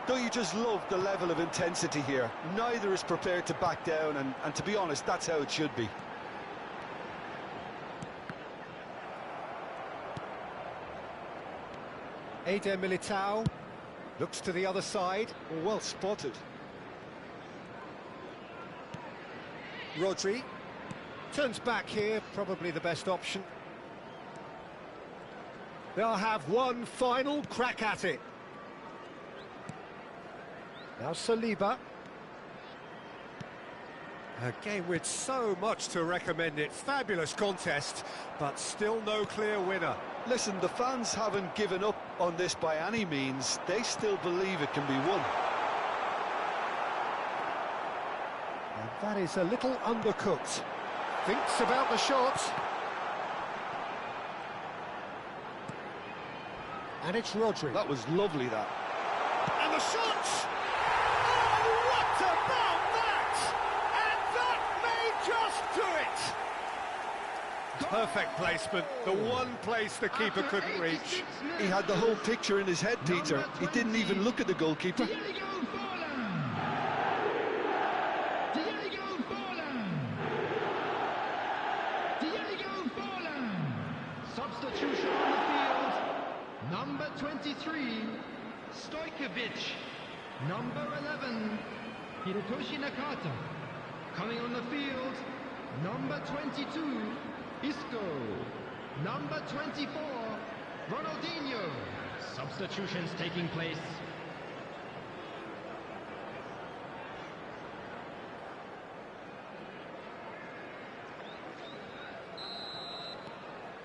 Don't you just love the level of intensity here? Neither is prepared to back down, and to be honest, that's how it should be. Eder Militao looks to the other side. Well spotted. Rodri turns back here, probably the best option. They'll have one final crack at it. Now Saliba. A game with so much to recommend it. Fabulous contest, but still no clear winner. Listen, the fans haven't given up on this by any means. They still believe it can be won. And that is a little undercooked. Thinks about the shot. And it's Rodri. That was lovely, that. And the shot! Oh, what about that? And that may just do it! Perfect placement, the one place the keeper couldn't reach. He had the whole picture in his head, Peter. He didn't even look at the goalkeeper. Substitution on the field. Number 23, Stojkovic. Number 11, Hirotoshi Nakata. Coming on the field, number 22, Isco. Number 24, Ronaldinho. Substitutions taking place.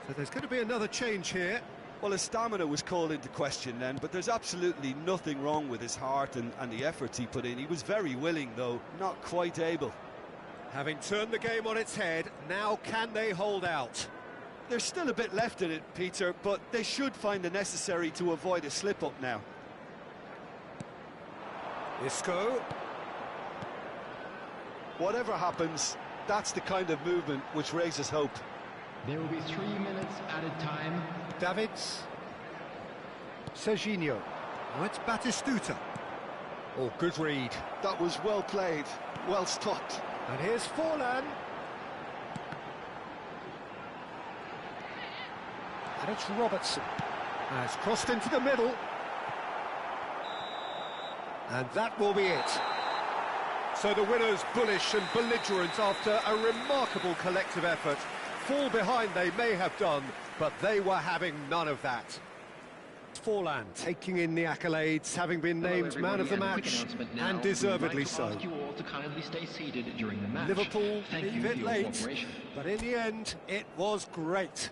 So there's going to be another change here. Well, his stamina was called into question then, but there's absolutely nothing wrong with his heart and the efforts he put in. He was very willing, though, not quite able. Having turned the game on its head, now can they hold out? There's still a bit left in it, Peter, but they should find the necessary to avoid a slip-up now. Isco. Whatever happens, That's the kind of movement which raises hope. There will be 3 minutes added time. Davids. Serginho. Oh, it's Batistuta. Oh, good read. That was well played, well stopped. And here's Forlan. And it's Robertson. And it's crossed into the middle. And that will be it. So the winners bullish and belligerent after a remarkable collective effort. Fall behind they may have done, but they were having none of that. Forlan taking in the accolades, having been named man of the match, and deservedly so. Ask you all to kindly stay seated during the match. Liverpool Thank leave you it for your late, cooperation. but in the end, it was great.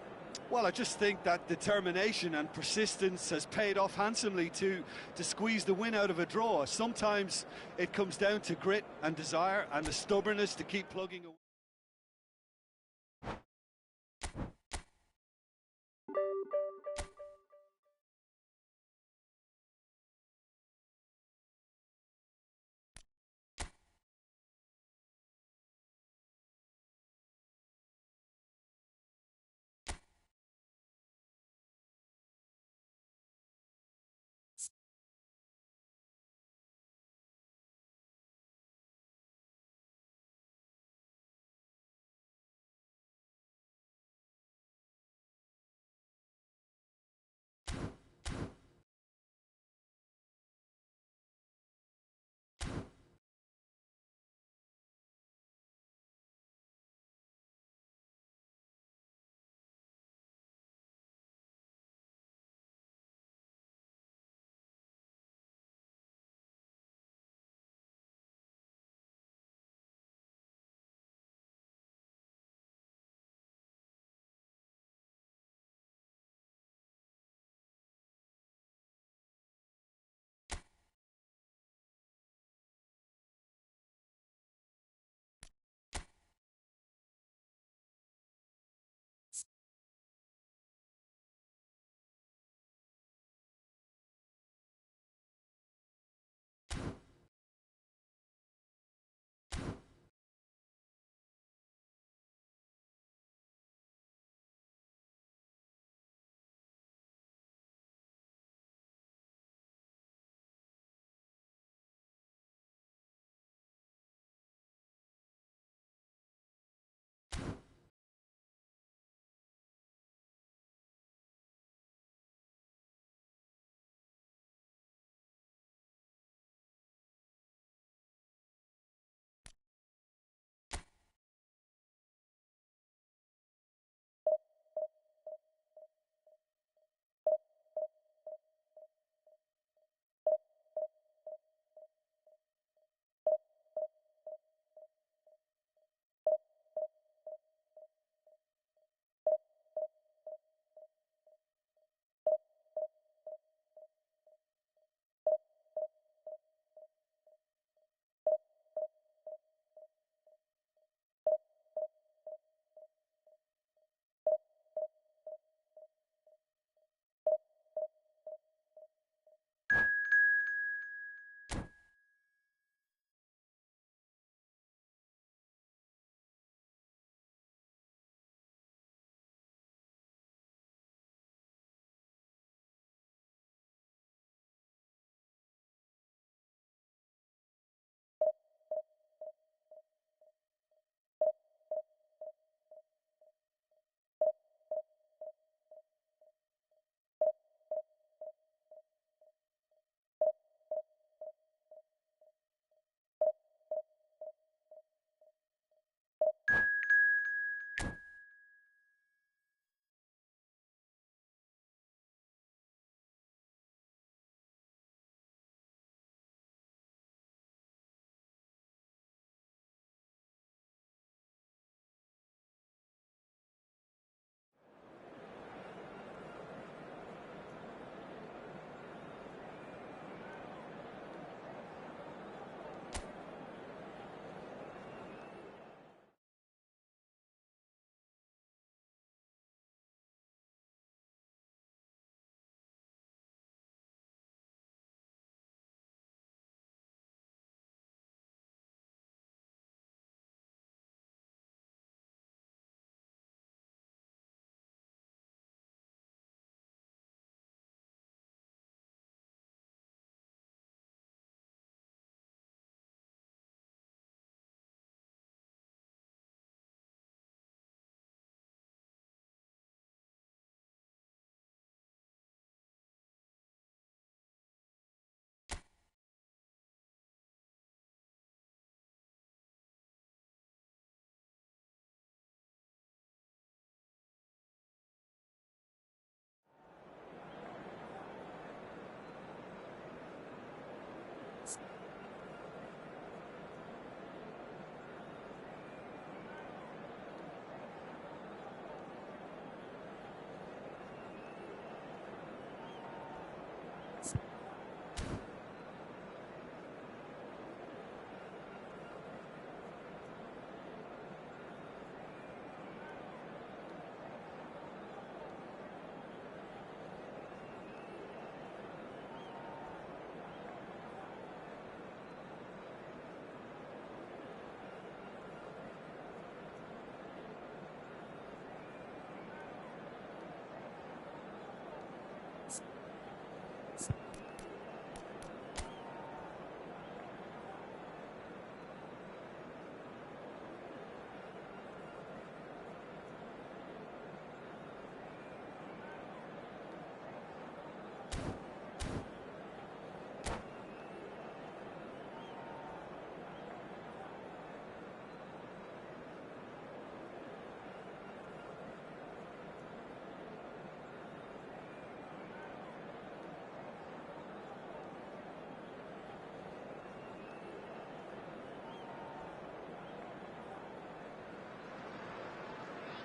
Well, I just think that determination and persistence has paid off handsomely to squeeze the win out of a draw. Sometimes it comes down to grit and desire and the stubbornness to keep plugging away.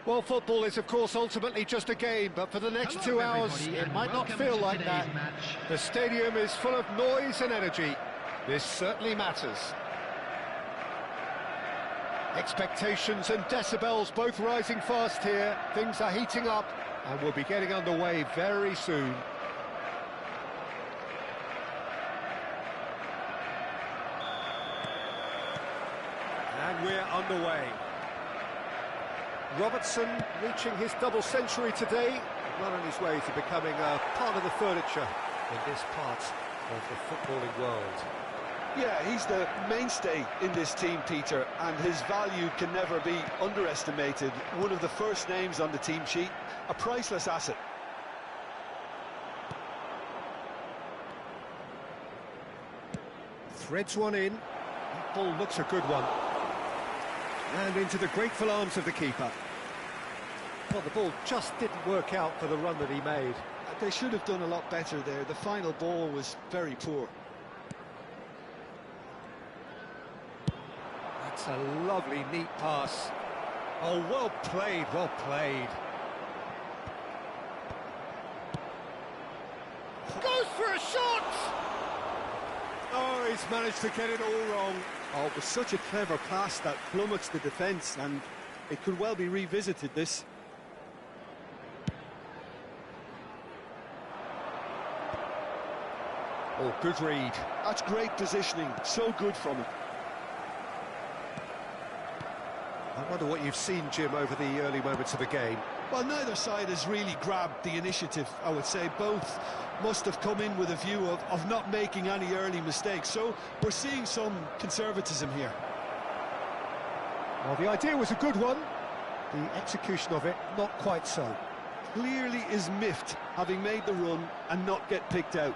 Well, football is, of course, ultimately just a game, but for the next Hello, 2 hours, everybody, it and might not welcome feel to like today's that. match. The stadium is full of noise and energy. This certainly matters. Expectations and decibels both rising fast here. Things are heating up, and we'll be getting underway very soon. And we're underway. Robertson reaching his double century today, well on his way to becoming a part of the furniture in this part of the footballing world. Yeah, he's the mainstay in this team, Peter, and his value can never be underestimated. One of the first names on the team sheet, a priceless asset. Threads one in. That ball looks a good one. And into the grateful arms of the keeper. Well, the ball just didn't work out for the run that he made. They should have done a lot better there. The final ball was very poor. That's a lovely, neat pass. Oh, well played, well played. Goes for a shot! Oh, he's managed to get it all wrong. Oh, it was such a clever pass that flummoxed the defence, and it could well be revisited, this. Oh, good read. That's great positioning, so good from him. I wonder what you've seen, Jim, over the early moments of the game. Well, neither side has really grabbed the initiative, I would say. Both must have come in with a view of not making any early mistakes, so we're seeing some conservatism here. Well, the idea was a good one. The execution of it, not quite so. Clearly is miffed, having made the run and not get picked out.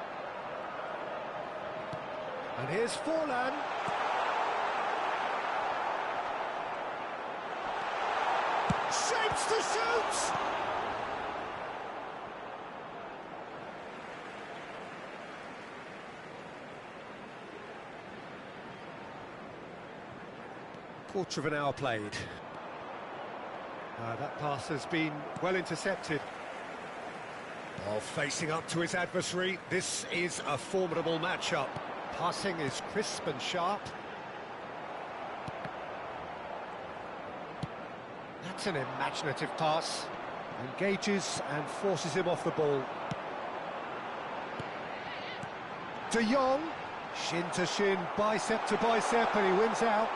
And here's Forlan. Shapes to shoot! Quarter of an hour played. That pass has been well intercepted. While facing up to his adversary, this is a formidable matchup. Passing is crisp and sharp. That's an imaginative pass. Engages and forces him off the ball. De Jong, shin to shin, bicep to bicep, and he wins out.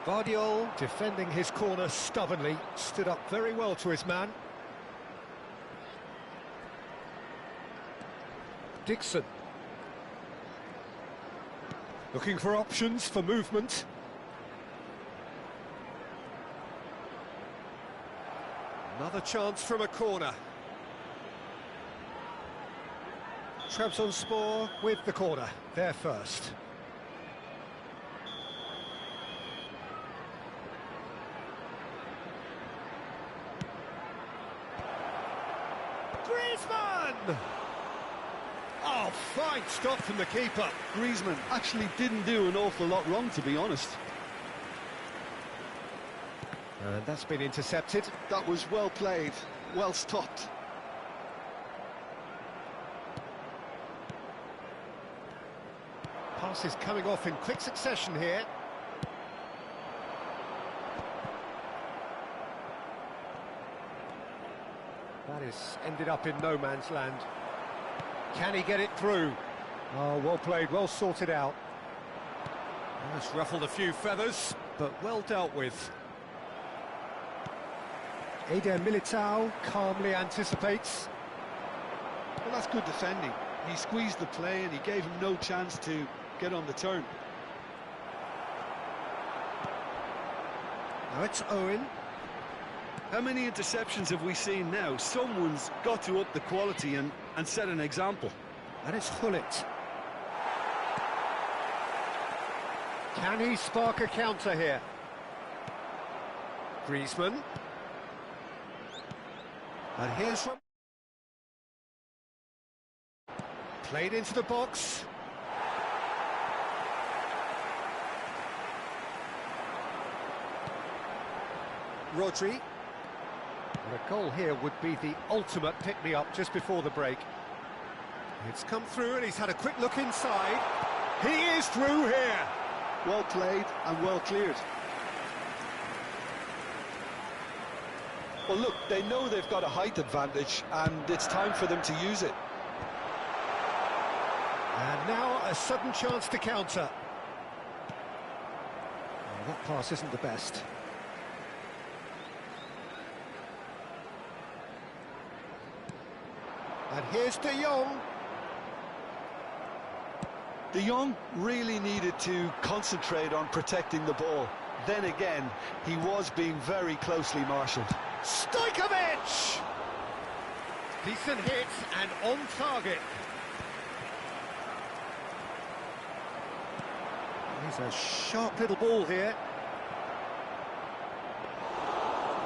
Guardiola, defending his corner stubbornly, stood up very well to his man. Dixon. Looking for options for movement. Another chance from a corner. Trabzonspor with the corner, there first. Griezmann! Oh, fine stop from the keeper. Griezmann actually didn't do an awful lot wrong, to be honest. And that's been intercepted. That was well played, well stopped. Passes coming off in quick succession here. That is ended up in no man's land. Can he get it through? Oh, well played, well sorted out. That's ruffled a few feathers, but well dealt with. Eder Militao calmly anticipates. Well, that's good defending. He squeezed the play and he gave him no chance to get on the turn. Now it's Owen. How many interceptions have we seen now? Someone's got to up the quality and set an example. And it's Hullet. Can he spark a counter here? Griezmann. And here's from... Played into the box. Rodri. And a goal here would be the ultimate pick-me-up just before the break. It's come through and he's had a quick look inside. He is through here. Well played and well cleared. Well, look, they know they've got a height advantage, and it's time for them to use it. And now a sudden chance to counter. Oh, that pass isn't the best. And here's De Jong. De Jong really needed to concentrate on protecting the ball. Then again, he was being very closely marshalled. Stojkovic! Decent hit and on target. He's a sharp little ball here.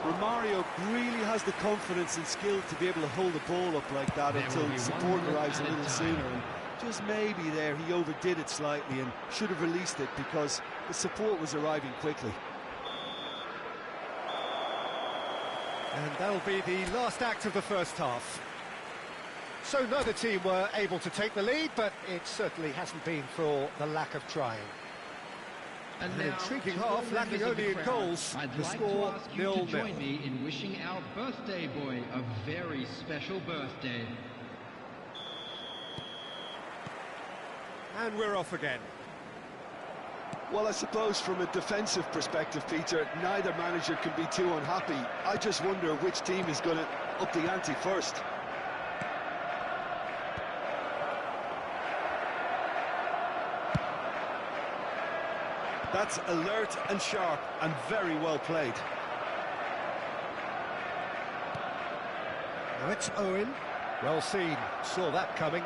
Romario really has the confidence and skill to be able to hold the ball up like that until support arrives a little sooner. And just maybe there he overdid it slightly and should have released it because the support was arriving quickly. And that'll be the last act of the first half. So neither team were able to take the lead, but it certainly hasn't been for the lack of trying. And An now, intriguing to half, all lacking members of only the in crowd, goals. I'd The like score, to ask you to 0-0. join me in wishing our birthday boy a very special birthday. And we're off again. Well, I suppose from a defensive perspective, Peter, neither manager can be too unhappy. I just wonder which team is going to up the ante first. That's alert and sharp and very well played. Now it's Owen. Well seen. Saw that coming.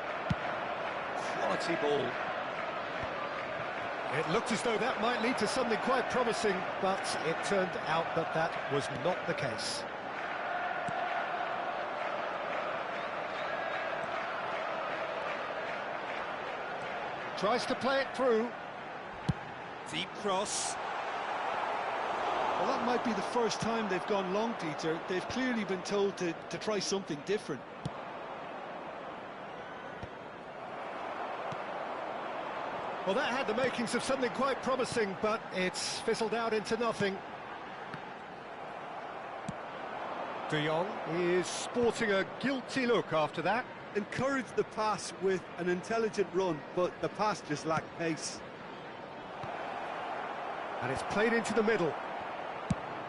Quality ball. It looked as though that might lead to something quite promising, but it turned out that that was not the case. Tries to play it through. Deep cross. Well, that might be the first time they've gone long, Peter. They've clearly been told to try something different. Well, that had the makings of something quite promising, but it's fizzled out into nothing. De Jong is sporting a guilty look after that. Encouraged the pass with an intelligent run, but the pass just lacked pace. And it's played into the middle.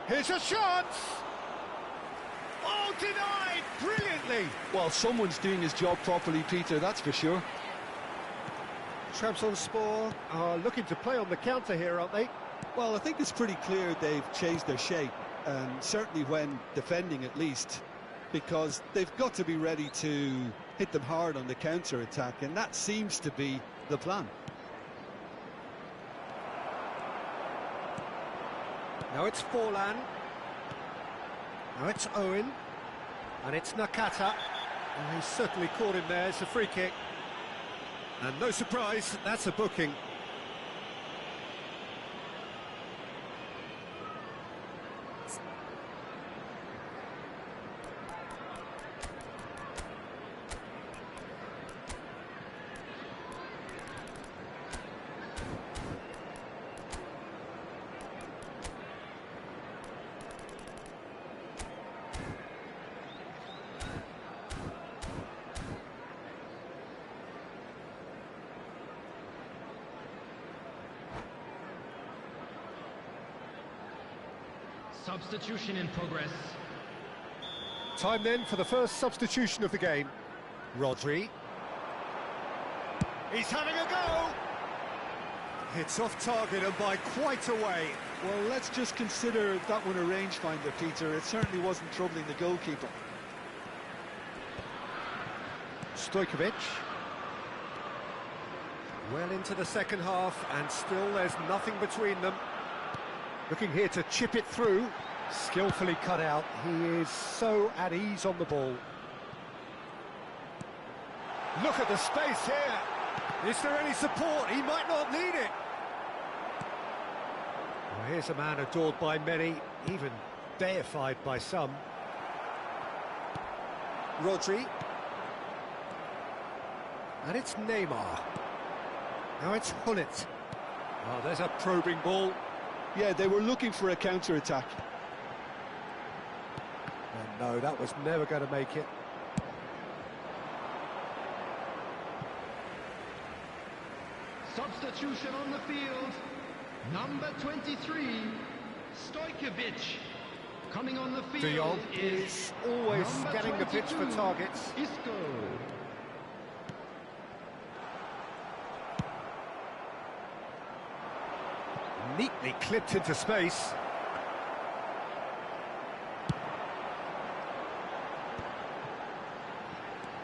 Here's a shot! Oh, denied brilliantly! Well, someone's doing his job properly, Peter, that's for sure. Trabzonspor are looking to play on the counter here, aren't they? Well, I think it's pretty clear they've changed their shape, certainly when defending at least, because they've got to be ready to hit them hard on the counter-attack, and that seems to be the plan. Now it's Forlan. Now it's Owen. And it's Nakata. And he's certainly caught him there. It's a free kick. And no surprise, that's a booking. Substitution in progress. Time then for the first substitution of the game. Rodri. He's having a go! It's off target and by quite a way. Well, let's just consider that one a rangefinder, Peter. It certainly wasn't troubling the goalkeeper. Stojkovic. Well into the second half, and still there's nothing between them. Looking here to chip it through. Skillfully cut out. He is so at ease on the ball. Look at the space here. Is there any support? He might not need it. Well, here's a man adored by many, even deified by some. Rodri. And it's Neymar. Now it's Hullet. Oh, there's a probing ball. Yeah, they were looking for a counter-attack. And no, that was never going to make it. Substitution on the field. Number 23, Stojkovic. Coming on the field De Jong is is always scanning the pitch for targets. Isco. Neatly clipped into space.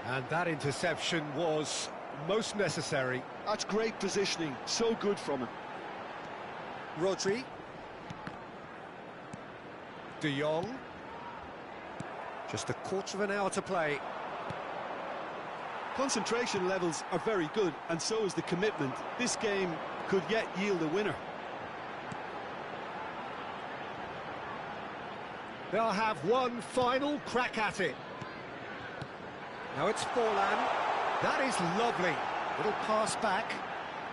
And that interception was most necessary. That's great positioning, so good from him. Rodri. De Jong. Just a quarter of an hour to play. Concentration levels are very good, and so is the commitment. This game could yet yield a winner. They'll have one final crack at it. Now it's Forlan. That is lovely. Little pass back.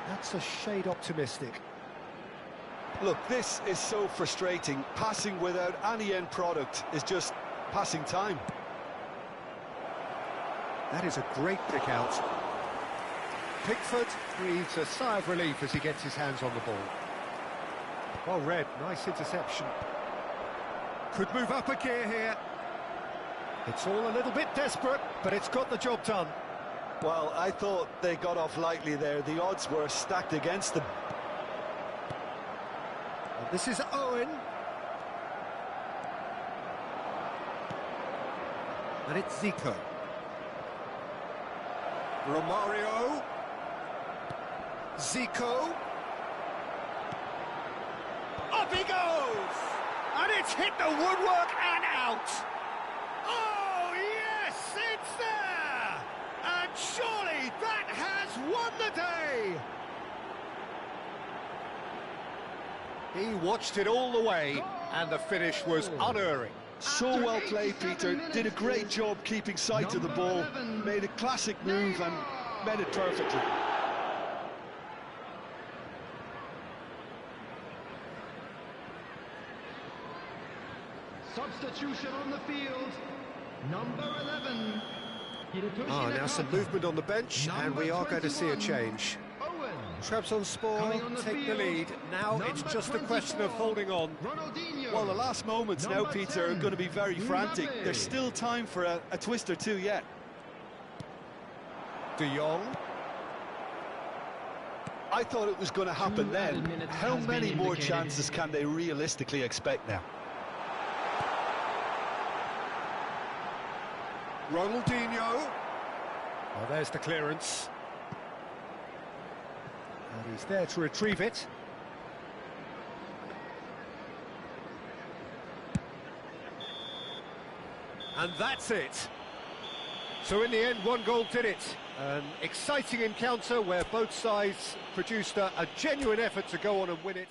That's a shade optimistic. Look, this is so frustrating. Passing without any end product is just passing time. That is a great pick out. Pickford breathes a sigh of relief as he gets his hands on the ball. Well read, nice interception. Could move up a gear here. It's all a little bit desperate, but it's got the job done. Well, I thought they got off lightly there. The odds were stacked against them. And this is Owen. And it's Zico. Romario. Zico. Up he goes! And it's hit the woodwork and out! Oh, yes, it's there! And surely that has won the day! He watched it all the way, and the finish was unerring. So well played, Peter. Did a great job keeping sight of the ball. Made a classic move and made it perfectly. Substitution on the field. Number 11. Now some movement on the bench, and we are going to see a change. Trabzonspor take the lead. Now it's just a question of holding on. Well, the last moments now, Peter, are going to be very frantic. There's still time for a twist or two yet. De Jong. I thought it was going to happen then. How many more chances can they realistically expect now? Ronaldinho. Oh, there's the clearance. And he's there to retrieve it. And that's it. So in the end, one goal did it. An exciting encounter where both sides produced a genuine effort to go on and win it.